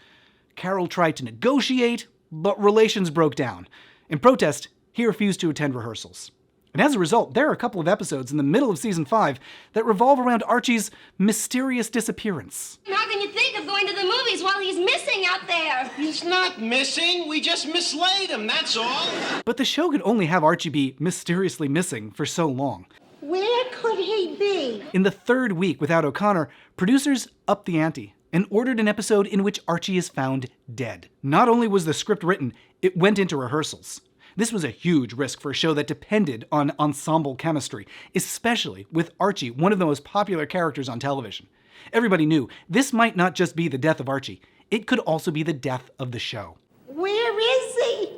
Carol tried to negotiate, but relations broke down. In protest, he refused to attend rehearsals. And as a result, there are a couple of episodes in the middle of season 5 that revolve around Archie's mysterious disappearance. How can you think of going to the movies while he's missing out there? He's not missing. We just mislaid him, that's all. But the show could only have Archie be mysteriously missing for so long. Where could he be? In the third week without O'Connor, producers upped the ante and ordered an episode in which Archie is found dead. Not only was the script written, it went into rehearsals. This was a huge risk for a show that depended on ensemble chemistry, especially with Archie, one of the most popular characters on television. Everybody knew this might not just be the death of Archie, it could also be the death of the show. Where is he?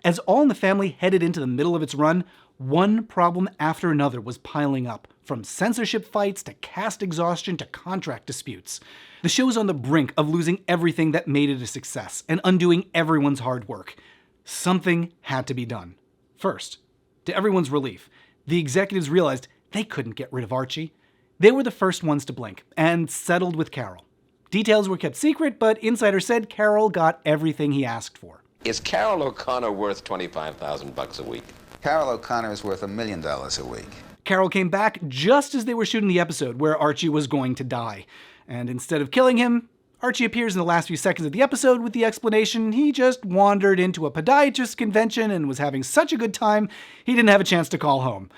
As All in the Family headed into the middle of its run, one problem after another was piling up. from censorship fights to cast exhaustion to contract disputes. The show's on the brink of losing everything that made it a success and undoing everyone's hard work. Something had to be done. First, to everyone's relief, the executives realized they couldn't get rid of Archie. They were the first ones to blink and settled with Carol. Details were kept secret, but insiders said Carol got everything he asked for. Is Carol O'Connor worth $25,000 a week? Carol O'Connor is worth $1 million a week. Carol came back just as they were shooting the episode where Archie was going to die. And instead of killing him, Archie appears in the last few seconds of the episode with the explanation he just wandered into a podiatrist convention and was having such a good time he didn't have a chance to call home.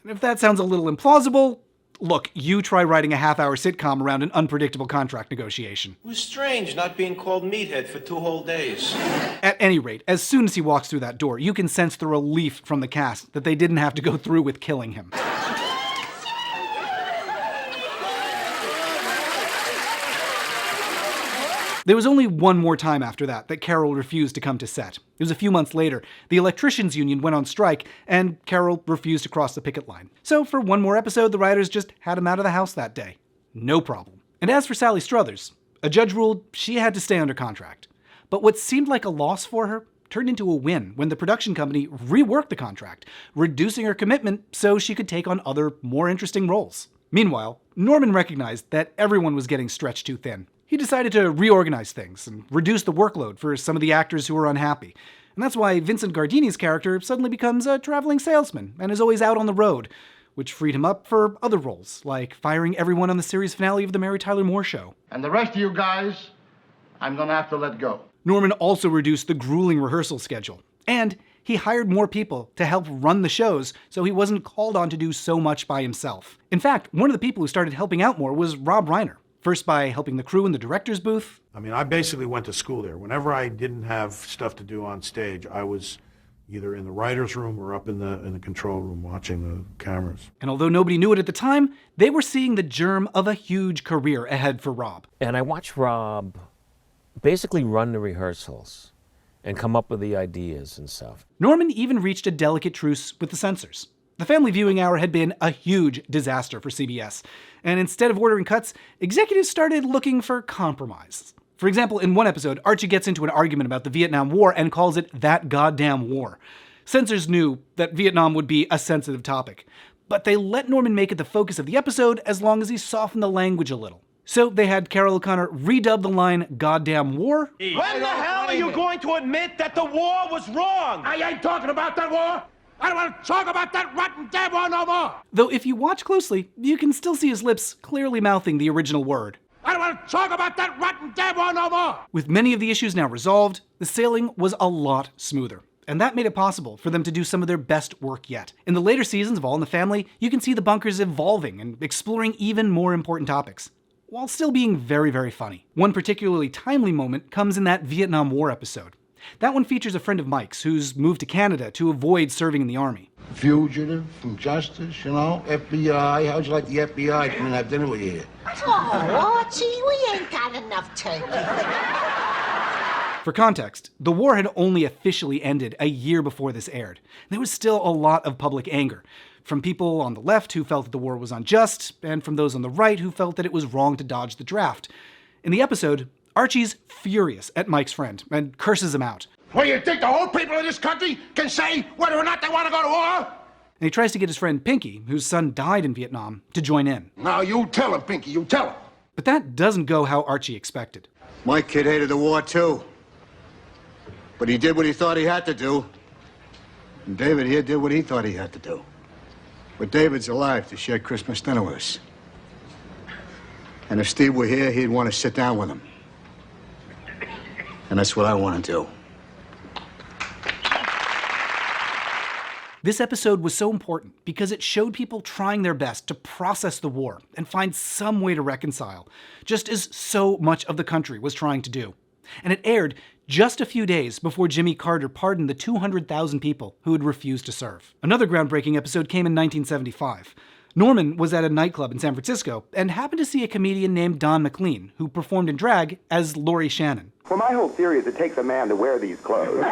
And if that sounds a little implausible, look, you try writing a half-hour sitcom around an unpredictable contract negotiation. It was strange not being called Meathead for 2 whole days. At any rate, as soon as he walks through that door, you can sense the relief from the cast that they didn't have to go through with killing him. There was only one more time after that Carol refused to come to set. It was a few months later. The electricians union went on strike, and Carol refused to cross the picket line. So for one more episode, the writers just had him out of the house that day. No problem. And as for Sally Struthers, a judge ruled she had to stay under contract. But what seemed like a loss for her turned into a win when the production company reworked the contract, reducing her commitment so she could take on other, more interesting roles. Meanwhile, Norman recognized that everyone was getting stretched too thin. He decided to reorganize things and reduce the workload for some of the actors who were unhappy. And that's why Vincent Gardini's character suddenly becomes a traveling salesman and is always out on the road, which freed him up for other roles, like firing everyone on the series finale of The Mary Tyler Moore Show. And the rest of you guys, I'm gonna have to let go. Norman also reduced the grueling rehearsal schedule. And he hired more people to help run the shows so he wasn't called on to do so much by himself. In fact, one of the people who started helping out more was Rob Reiner. First by helping the crew in the director's booth. I mean, I basically went to school there. Whenever I didn't have stuff to do on stage, I was either in the writer's room or up in the control room watching the cameras. And although nobody knew it at the time, they were seeing the germ of a huge career ahead for Rob. And I watched Rob basically run the rehearsals and come up with the ideas and stuff. Norman even reached a delicate truce with the censors. The family viewing hour had been a huge disaster for CBS, and instead of ordering cuts, executives started looking for compromise. For example, in one episode, Archie gets into an argument about the Vietnam War and calls it that goddamn war. Censors knew that Vietnam would be a sensitive topic, but they let Norman make it the focus of the episode as long as he softened the language a little. So they had Carol O'Connor redub the line goddamn war. When the hell are you going to admit that the war was wrong? I ain't talking about that war. I don't want to talk about that rotten damn war no more! Though if you watch closely, you can still see his lips clearly mouthing the original word. I don't want to talk about that rotten damn war no more! With many of the issues now resolved, the sailing was a lot smoother. And that made it possible for them to do some of their best work yet. In the later seasons of All in the Family, you can see the bunkers evolving and exploring even more important topics, while still being very, very funny. One particularly timely moment comes in that Vietnam War episode. That one features a friend of Mike's who's moved to Canada to avoid serving in the army. Fugitive from justice, you know, FBI. How'd you like the FBI to come and have dinner with you here? Oh, Archie, we ain't got enough turkey. For context, the war had only officially ended a year before this aired. There was still a lot of public anger, from people on the left who felt that the war was unjust, and from those on the right who felt that it was wrong to dodge the draft. In the episode, Archie's furious at Mike's friend and curses him out. What do you think the whole people of this country can say whether or not they want to go to war? And he tries to get his friend Pinky, whose son died in Vietnam, to join in. Now you tell him, Pinky, you tell him. But that doesn't go how Archie expected. My kid hated the war too. But he did what he thought he had to do. And David here did what he thought he had to do. But David's alive to share Christmas dinner with us. And if Steve were here, he'd want to sit down with him. And that's what I want to do. This episode was so important because it showed people trying their best to process the war and find some way to reconcile, just as so much of the country was trying to do. And it aired just a few days before Jimmy Carter pardoned the 200,000 people who had refused to serve. Another groundbreaking episode came in 1975. Norman was at a nightclub in San Francisco and happened to see a comedian named Don McLean, who performed in drag as Laurie Shannon. Well, my whole theory is it takes a man to wear these clothes.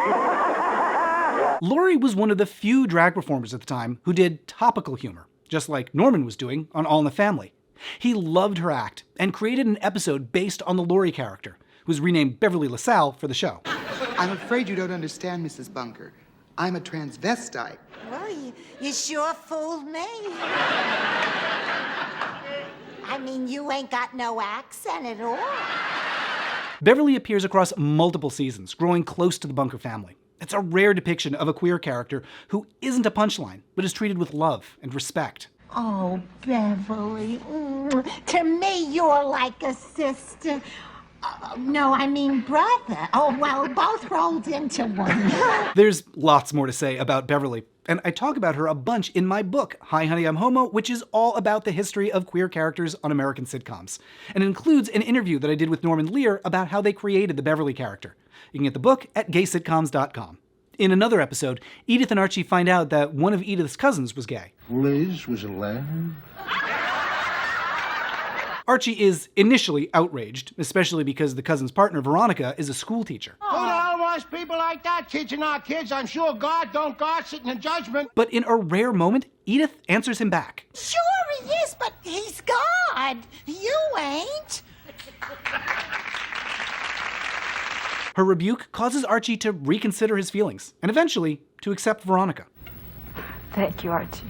Laurie was one of the few drag performers at the time who did topical humor, just like Norman was doing on All in the Family. He loved her act and created an episode based on the Laurie character, who was renamed Beverly LaSalle for the show. I'm afraid you don't understand, Mrs. Bunker. I'm a transvestite. Well, you sure fooled me. I mean, you ain't got no accent at all. Beverly appears across multiple seasons, growing close to the Bunker family. It's a rare depiction of a queer character who isn't a punchline, but is treated with love and respect. Oh, Beverly. To me, you're like a sister. No, I mean brother. Oh, well, both rolled into one. There's lots more to say about Beverly, and I talk about her a bunch in my book, Hi Honey, I'm Homo, which is all about the history of queer characters on American sitcoms. And it includes an interview that I did with Norman Lear about how they created the Beverly character. You can get the book at gaysitcoms.com. In another episode, Edith and Archie find out that one of Edith's cousins was gay. Liz was a lamb. Archie is initially outraged, especially because the cousin's partner, Veronica, is a school teacher. Who the hell wants people like that teaching our kids? I'm sure God don't guard sitting in judgment. But in a rare moment, Edith answers him back. Sure he is, but he's God. You ain't. Her rebuke causes Archie to reconsider his feelings, and eventually to accept Veronica. Thank you, Archie.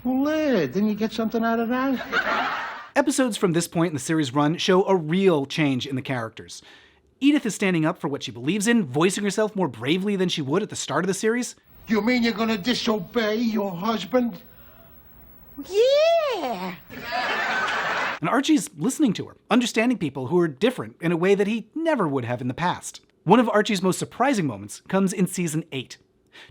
Well, didn't you get something out of that? Episodes from this point in the series' run show a real change in the characters. Edith is standing up for what she believes in, voicing herself more bravely than she would at the start of the series. You mean you're gonna disobey your husband? Yeah. And Archie's listening to her, understanding people who are different in a way that he never would have in the past. One of Archie's most surprising moments comes in season 8.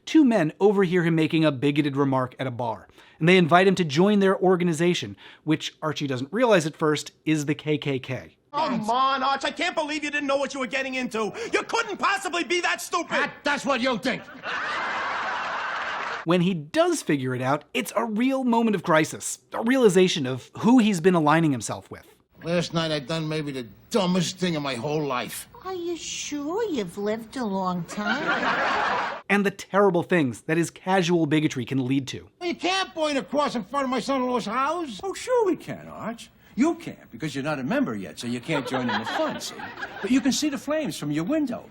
Two men overhear him making a bigoted remark at a bar, and they invite him to join their organization, which Archie doesn't realize at first is the KKK. Come on, Arch, I can't believe you didn't know what you were getting into. You couldn't possibly be that stupid. That's what you think. When he does figure it out, it's a real moment of crisis, a realization of who he's been aligning himself with. Last night I done maybe the dumbest thing in my whole life. Are you sure you've lived a long time? And the terrible things that his casual bigotry can lead to. You can't point a cross in front of my son-in-law's house. Oh, sure we can, Arch. You can't, because you're not a member yet, so you can't join in the fun, see? But you can see the flames from your window.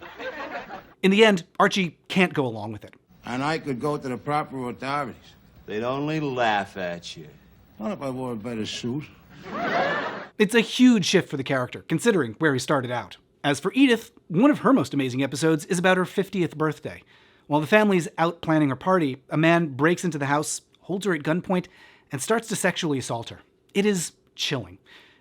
In the end, Archie can't go along with it. And I could go to the proper authorities. They'd only laugh at you. What if I wore a better suit? It's a huge shift for the character, considering where he started out. As for Edith, one of her most amazing episodes is about her 50th birthday. While the family's out planning her party, a man breaks into the house, holds her at gunpoint, and starts to sexually assault her. It is chilling.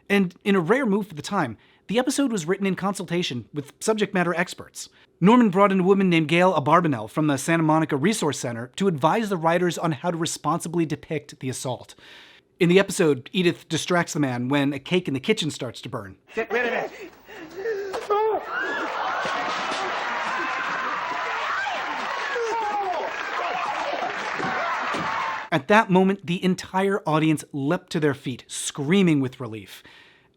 And in a rare move for the time, the episode was written in consultation with subject matter experts. Norman brought in a woman named Gail Abarbanel from the Santa Monica Resource Center to advise the writers on how to responsibly depict the assault. In the episode, Edith distracts the man when a cake in the kitchen starts to burn. Get rid of it. At that moment, the entire audience leapt to their feet, screaming with relief.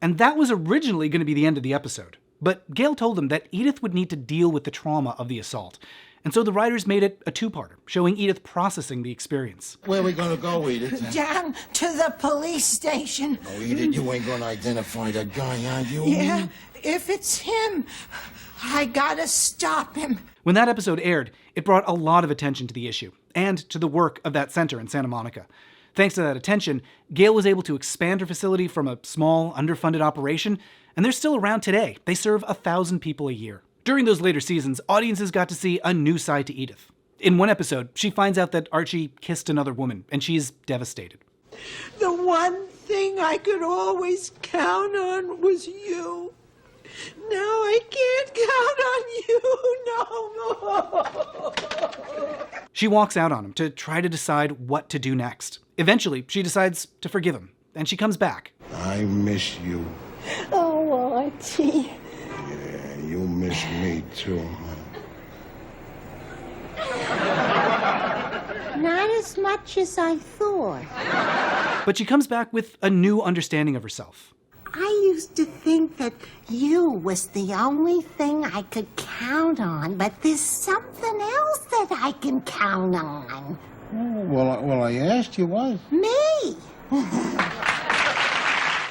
And that was originally going to be the end of the episode. But Gail told them that Edith would need to deal with the trauma of the assault. And so the writers made it a two-parter, showing Edith processing the experience. Where are we gonna go, Edith? Down to the police station. Oh, Edith, you ain't gonna identify the guy, are you? Yeah, if it's him, I gotta stop him. When that episode aired, it brought a lot of attention to the issue, and to the work of that center in Santa Monica. Thanks to that attention, Gail was able to expand her facility from a small, underfunded operation, and they're still around today. They serve 1,000 people a year. During those later seasons, audiences got to see a new side to Edith. In one episode, she finds out that Archie kissed another woman, and she's devastated. The one thing I could always count on was you. Now I can't count on you no more. She walks out on him to try to decide what to do next. Eventually, she decides to forgive him, and she comes back. I miss you. Oh, Archie. Yeah, you miss me too, Not as much as I thought. But she comes back with a new understanding of herself. I used to think that you was the only thing I could count on, but there's something else that I can count on. Well, I asked you what. Me?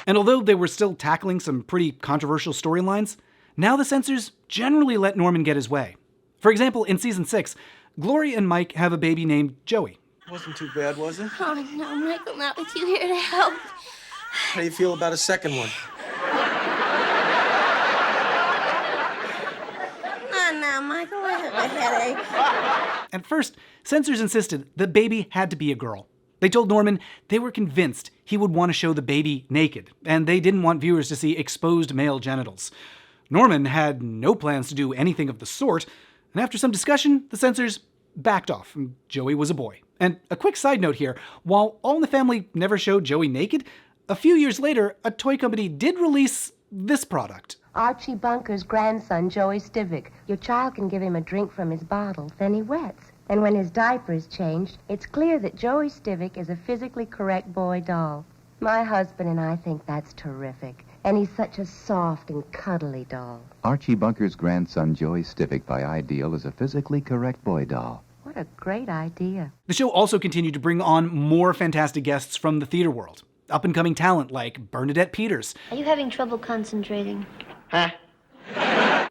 And although they were still tackling some pretty controversial storylines, now the censors generally let Norman get his way. For example, in season 6, Gloria and Mike have a baby named Joey. Wasn't too bad, was it? Oh, no, Michael, not with you here to help. How do you feel about a second one? Oh, no, Michael, I have a headache. At first, censors insisted the baby had to be a girl. They told Norman they were convinced he would want to show the baby naked, and they didn't want viewers to see exposed male genitals. Norman had no plans to do anything of the sort, and after some discussion, the censors backed off, and Joey was a boy. And a quick side note here, while All in the Family never showed Joey naked, a few years later, a toy company did release this product. Archie Bunker's grandson, Joey Stivic. Your child can give him a drink from his bottle, then he wets. And when his diaper is changed, it's clear that Joey Stivic is a physically correct boy doll. My husband and I think that's terrific. And he's such a soft and cuddly doll. Archie Bunker's grandson, Joey Stivic, by Ideal, is a physically correct boy doll. What a great idea. The show also continued to bring on more fantastic guests from the theater world. Up-and-coming talent like Bernadette Peters. Are you having trouble concentrating? Huh?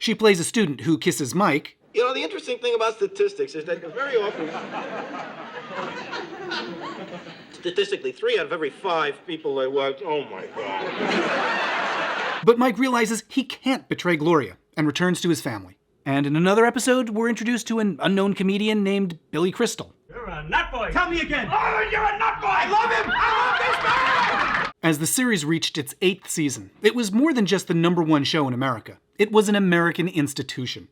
She plays a student who kisses Mike. You know, the interesting thing about statistics is that very often, statistically, 3 out of every 5 people they watch, oh my God. But Mike realizes he can't betray Gloria and returns to his family. And in another episode, we're introduced to an unknown comedian named Billy Crystal. You're a nut boy. Tell me again. Oh, you're a nut boy. I love him. I love this man. As the series reached its 8th season, it was more than just the #1 show in America. It was an American institution.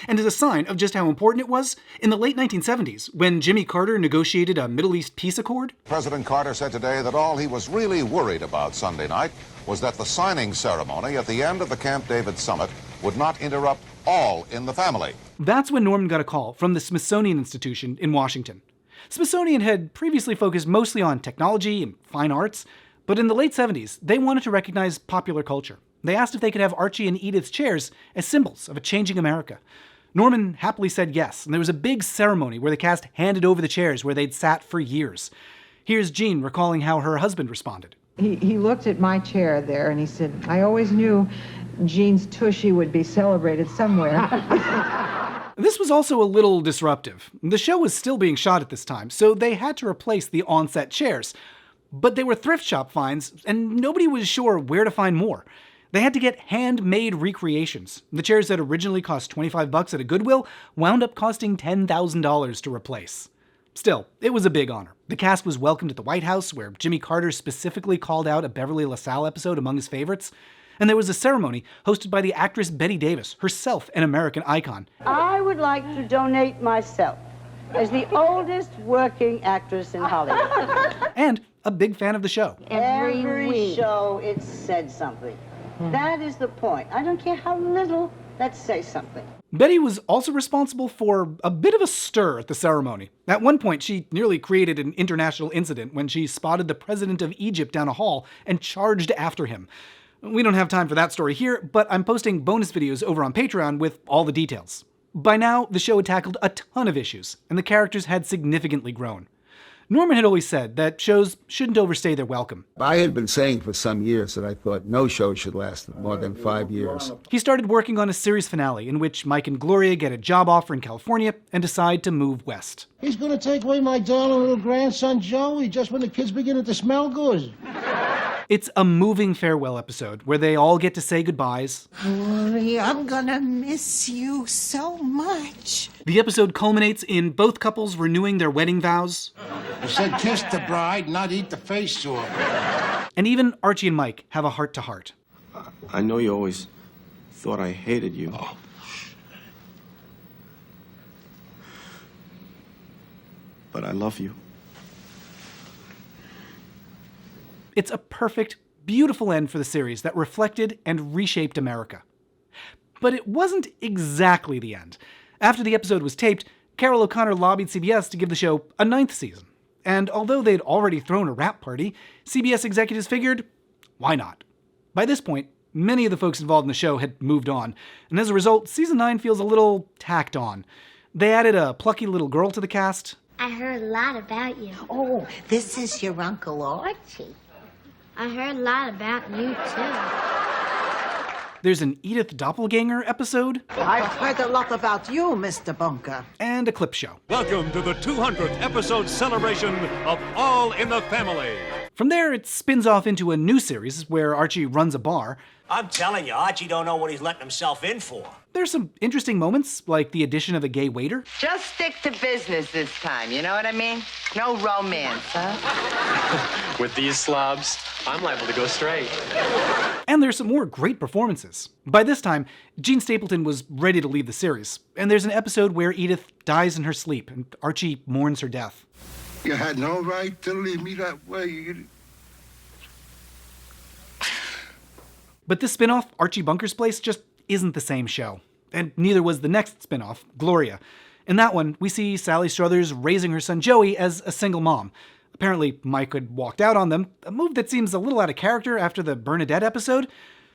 And as a sign of just how important it was, in the late 1970s, when Jimmy Carter negotiated a Middle East peace accord, President Carter said today that all he was really worried about Sunday night was that the signing ceremony at the end of the Camp David summit would not interrupt all in the family. That's when Norman got a call from the Smithsonian Institution in Washington. Smithsonian had previously focused mostly on technology and fine arts, but in the late 70s, they wanted to recognize popular culture. They asked if they could have Archie and Edith's chairs as symbols of a changing America. Norman happily said yes, and there was a big ceremony where the cast handed over the chairs where they'd sat for years. Here's Jean recalling how her husband responded. He looked at my chair there and he said, I always knew Jean's tushy would be celebrated somewhere. This was also a little disruptive. The show was still being shot at this time, so they had to replace the on-set chairs. But they were thrift shop finds, and nobody was sure where to find more. They had to get handmade recreations. The chairs that originally cost $25 at a Goodwill wound up costing $10,000 to replace. Still, it was a big honor. The cast was welcomed at the White House, where Jimmy Carter specifically called out a Beverly LaSalle episode among his favorites. And there was a ceremony hosted by the actress Bette Davis, herself an American icon. I would like to donate myself as the oldest working actress in Hollywood. And a big fan of the show. Every week. show, it said something. That is the point. I don't care how little, let's say something. Betty was also responsible for a bit of a stir at the ceremony. At one point, she nearly created an international incident when she spotted the president of Egypt down a hall and charged after him. We don't have time for that story here, but I'm posting bonus videos over on Patreon with all the details. By now, the show had tackled a ton of issues, and the characters had significantly grown. Norman had always said that shows shouldn't overstay their welcome. I had been saying for some years that I thought no show should last more than 5 years. He started working on a series finale in which Mike and Gloria get a job offer in California and decide to move west. He's gonna take away my darling little grandson Joey just when the kid's beginning to smell good. It's a moving farewell episode where they all get to say goodbyes. Gloria, I'm gonna miss you so much. The episode culminates in both couples renewing their wedding vows. I said kiss the bride, not eat the face sore. And even Archie and Mike have a heart-to-heart. I know you always thought I hated you. But I love you. It's a perfect, beautiful end for the series that reflected and reshaped America. But it wasn't exactly the end. After the episode was taped, Carol O'Connor lobbied CBS to give the show a 9th season. And although they'd already thrown a wrap party, CBS executives figured, why not? By this point, many of the folks involved in the show had moved on, and as a result, season 9 feels a little tacked on. They added a plucky little girl to the cast. I heard a lot about you. Oh, this is your Uncle Archie. I heard a lot about you, too. There's an Edith Doppelganger episode. I've heard a lot about you, Mr. Bunker. And a clip show. Welcome to the 200th episode celebration of All in the Family. From there, it spins off into a new series where Archie runs a bar. I'm telling you, Archie don't know what he's letting himself in for. There's some interesting moments, like the addition of a gay waiter. Just stick to business this time, you know what I mean? No romance, huh? With these slobs, I'm liable to go straight. And there's some more great performances. By this time, Jean Stapleton was ready to leave the series, and there's an episode where Edith dies in her sleep, and Archie mourns her death. You had no right to leave me that way. But this spin-off, Archie Bunker's Place, just isn't the same show. And neither was the next spin-off, Gloria. In that one, we see Sally Struthers raising her son Joey as a single mom. Apparently, Mike had walked out on them, a move that seems a little out of character after the Bernadette episode.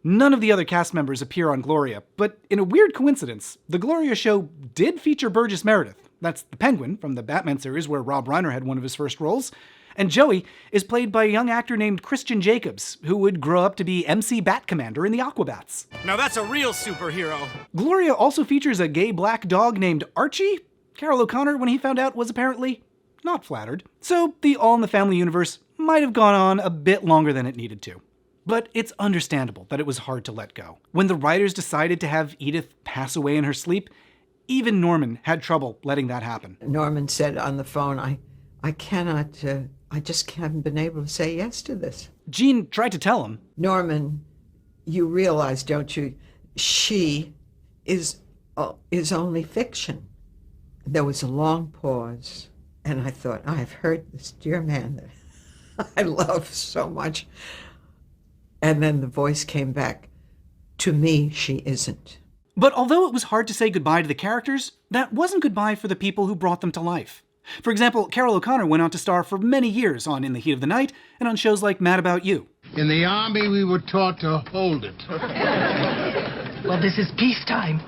None of the other cast members appear on Gloria, but in a weird coincidence, the Gloria show did feature Burgess Meredith. That's the Penguin from the Batman series where Rob Reiner had one of his first roles. And Joey is played by a young actor named Christian Jacobs, who would grow up to be MC Bat Commander in the Aquabats. Now that's a real superhero. Gloria also features a gay black dog named Archie. Carol O'Connor, when he found out, was apparently not flattered. So the All in the Family universe might have gone on a bit longer than it needed to. But it's understandable that it was hard to let go. When the writers decided to have Edith pass away in her sleep, even Norman had trouble letting that happen. Norman said on the phone, I cannot, I just haven't been able to say yes to this. Jean tried to tell him. Norman, you realize, don't you, she is only fiction. There was a long pause, and I thought, I've heard this dear man that I love so much. And then the voice came back, to me, she isn't. But although it was hard to say goodbye to the characters, that wasn't goodbye for the people who brought them to life. For example, Carol O'Connor went on to star for many years on In the Heat of the Night and on shows like Mad About You. In the Army, we were taught to hold it. Well, this is peacetime.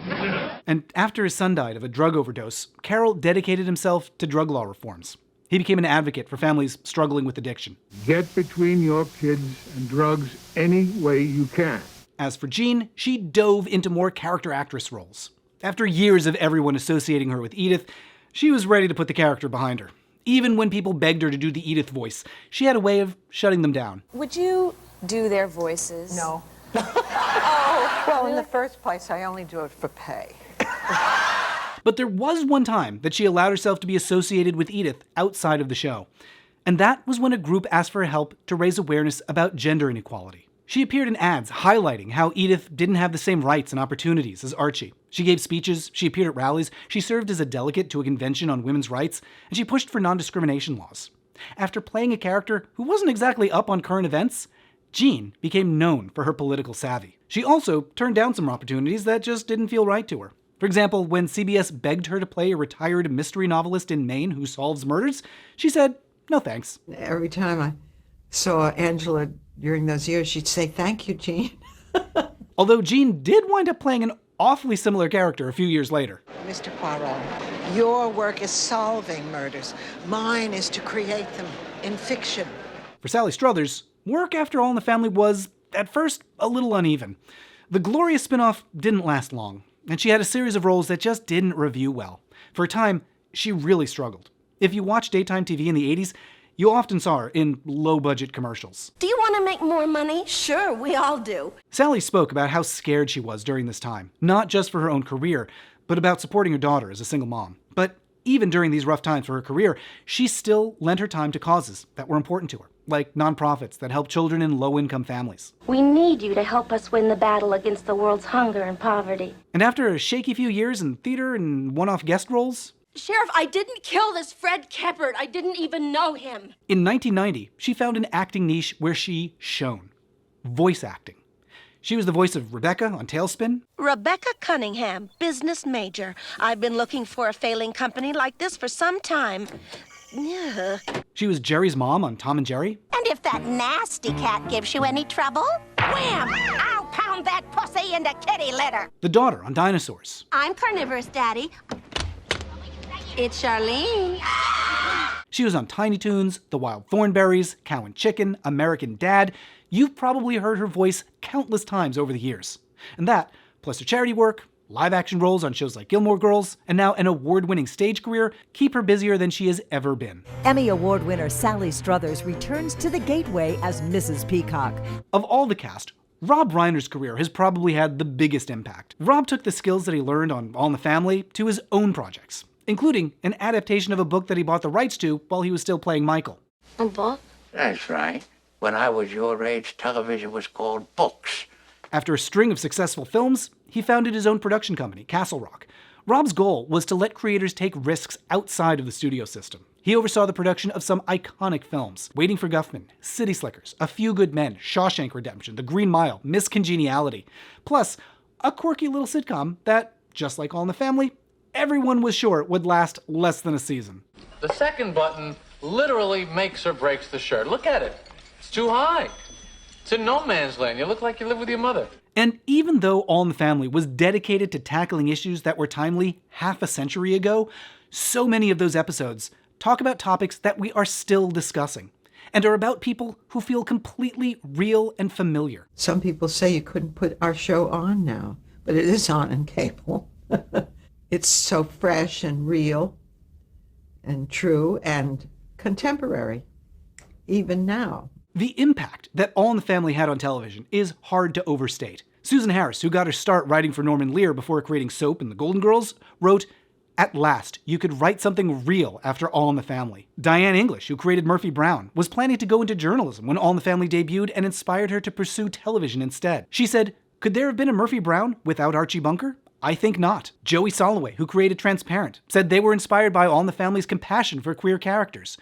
And after his son died of a drug overdose, Carol dedicated himself to drug law reforms. He became an advocate for families struggling with addiction. Get between your kids and drugs any way you can. As for Jean, she dove into more character actress roles. After years of everyone associating her with Edith, she was ready to put the character behind her. Even when people begged her to do the Edith voice, she had a way of shutting them down. Would you do their voices? No. Oh, Well, in the first place, I only do it for pay. But there was one time that she allowed herself to be associated with Edith outside of the show. And that was when a group asked for help to raise awareness about gender inequality. She appeared in ads highlighting how Edith didn't have the same rights and opportunities as Archie. She gave speeches, she appeared at rallies, she served as a delegate to a convention on women's rights, and she pushed for non-discrimination laws. After playing a character who wasn't exactly up on current events, Jean became known for her political savvy. She also turned down some opportunities that just didn't feel right to her. For example, when CBS begged her to play a retired mystery novelist in Maine who solves murders, she said, no thanks. Every time I saw Angela during those years, she'd say, thank you, Jean. Although Jean did wind up playing an awfully similar character a few years later. Mr. Poirot, your work is solving murders. Mine is to create them in fiction. For Sally Struthers, work after All in the Family was, at first, a little uneven. The Gloria spinoff didn't last long, and she had a series of roles that just didn't review well. For a time, she really struggled. If you watched daytime TV in the 80s, you often saw her in low-budget commercials. Do you want to make more money? Sure, we all do. Sally spoke about how scared she was during this time, not just for her own career, but about supporting her daughter as a single mom. But even during these rough times for her career, she still lent her time to causes that were important to her, like nonprofits that help children in low-income families. We need you to help us win the battle against the world's hunger and poverty. And after a shaky few years in theater and one-off guest roles, Sheriff, I didn't kill this Fred Keppard. I didn't even know him. in 1990, she found an acting niche where she shone. Voice acting. She was the voice of Rebecca on Tailspin. Rebecca Cunningham, business major. I've been looking for a failing company like this for some time. Ugh. She was Jerry's mom on Tom and Jerry. And if that nasty cat gives you any trouble, wham! I'll pound that pussy into kitty litter. The daughter on Dinosaurs. I'm carnivorous, Daddy. It's Charlene. She was on Tiny Toons, The Wild Thornberrys, Cow and Chicken, American Dad. You've probably heard her voice countless times over the years. And that, plus her charity work, live-action roles on shows like Gilmore Girls, and now an award-winning stage career, keep her busier than she has ever been. Emmy Award winner Sally Struthers returns to the Gateway as Mrs. Peacock. Of all the cast, Rob Reiner's career has probably had the biggest impact. Rob took the skills that he learned on All in the Family to his own projects, including an adaptation of a book that he bought the rights to while he was still playing Michael. A book? That's right. When I was your age, television was called books. After a string of successful films, he founded his own production company, Castle Rock. Rob's goal was to let creators take risks outside of the studio system. He oversaw the production of some iconic films: Waiting for Guffman, City Slickers, A Few Good Men, Shawshank Redemption, The Green Mile, Miss Congeniality, plus a quirky little sitcom that, just like All in the Family, everyone was sure would last less than a season. The second button literally makes or breaks the shirt. Look at it. It's too high. It's in no man's land. You look like you live with your mother. And even though All in the Family was dedicated to tackling issues that were timely half a century ago, so many of those episodes talk about topics that we are still discussing, and are about people who feel completely real and familiar. Some people say you couldn't put our show on now, but it is on in cable. It's so fresh and real and true and contemporary, even now. The impact that All in the Family had on television is hard to overstate. Susan Harris, who got her start writing for Norman Lear before creating Soap and The Golden Girls, wrote, "At last, you could write something real after All in the Family." Diane English, who created Murphy Brown, was planning to go into journalism when All in the Family debuted and inspired her to pursue television instead. She said, "Could there have been a Murphy Brown without Archie Bunker? I think not." Joey Soloway, who created Transparent, said they were inspired by All in the Family's compassion for queer characters.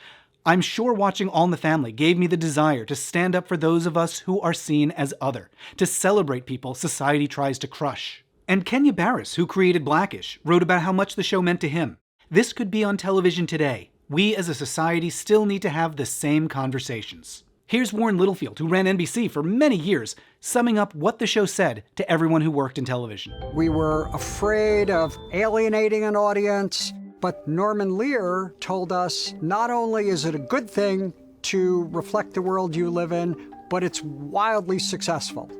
"I'm sure watching All in the Family gave me the desire to stand up for those of us who are seen as other, to celebrate people society tries to crush." And Kenya Barris, who created Blackish, wrote about how much the show meant to him. "This could be on television today. We as a society still need to have the same conversations." Here's Warren Littlefield, who ran NBC for many years, summing up what the show said to everyone who worked in television. "We were afraid of alienating an audience, but Norman Lear told us not only is it a good thing to reflect the world you live in, but it's wildly successful."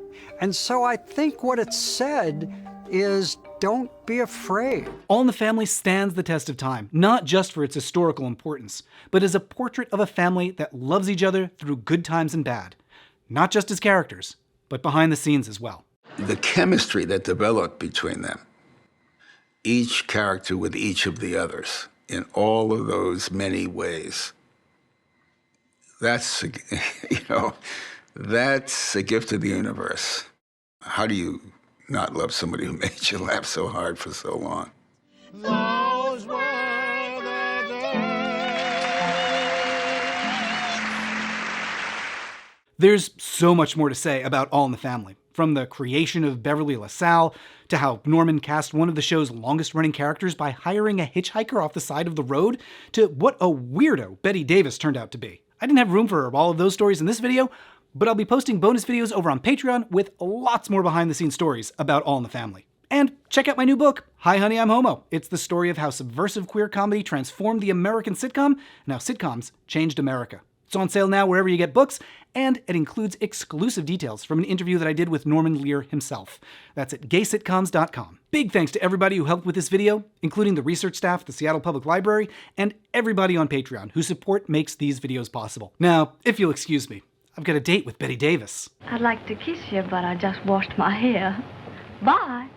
And so I think what it said is, don't be afraid. All in the Family stands the test of time, not just for its historical importance, but as a portrait of a family that loves each other through good times and bad. Not just as characters, but behind the scenes as well. The chemistry that developed between them, each character with each of the others, in all of those many ways, that's, that's a gift of the universe. How do you not love somebody who made you laugh so hard for so long? Those were the There's so much more to say about All in the Family, from the creation of Beverly LaSalle, to how Norman cast one of the show's longest-running characters by hiring a hitchhiker off the side of the road, to what a weirdo Bette Davis turned out to be. I didn't have room for all of those stories in this video, but I'll be posting bonus videos over on Patreon with lots more behind-the-scenes stories about All in the Family. And check out my new book, Hi Honey, I'm Homo. It's the story of how subversive queer comedy transformed the American sitcom and how sitcoms changed America. It's on sale now wherever you get books, and it includes exclusive details from an interview that I did with Norman Lear himself. That's at gaysitcoms.com. Big thanks to everybody who helped with this video, including the research staff at the Seattle Public Library, and everybody on Patreon whose support makes these videos possible. Now, if you'll excuse me, I've got a date with Bette Davis. I'd like to kiss you, but I just washed my hair. Bye.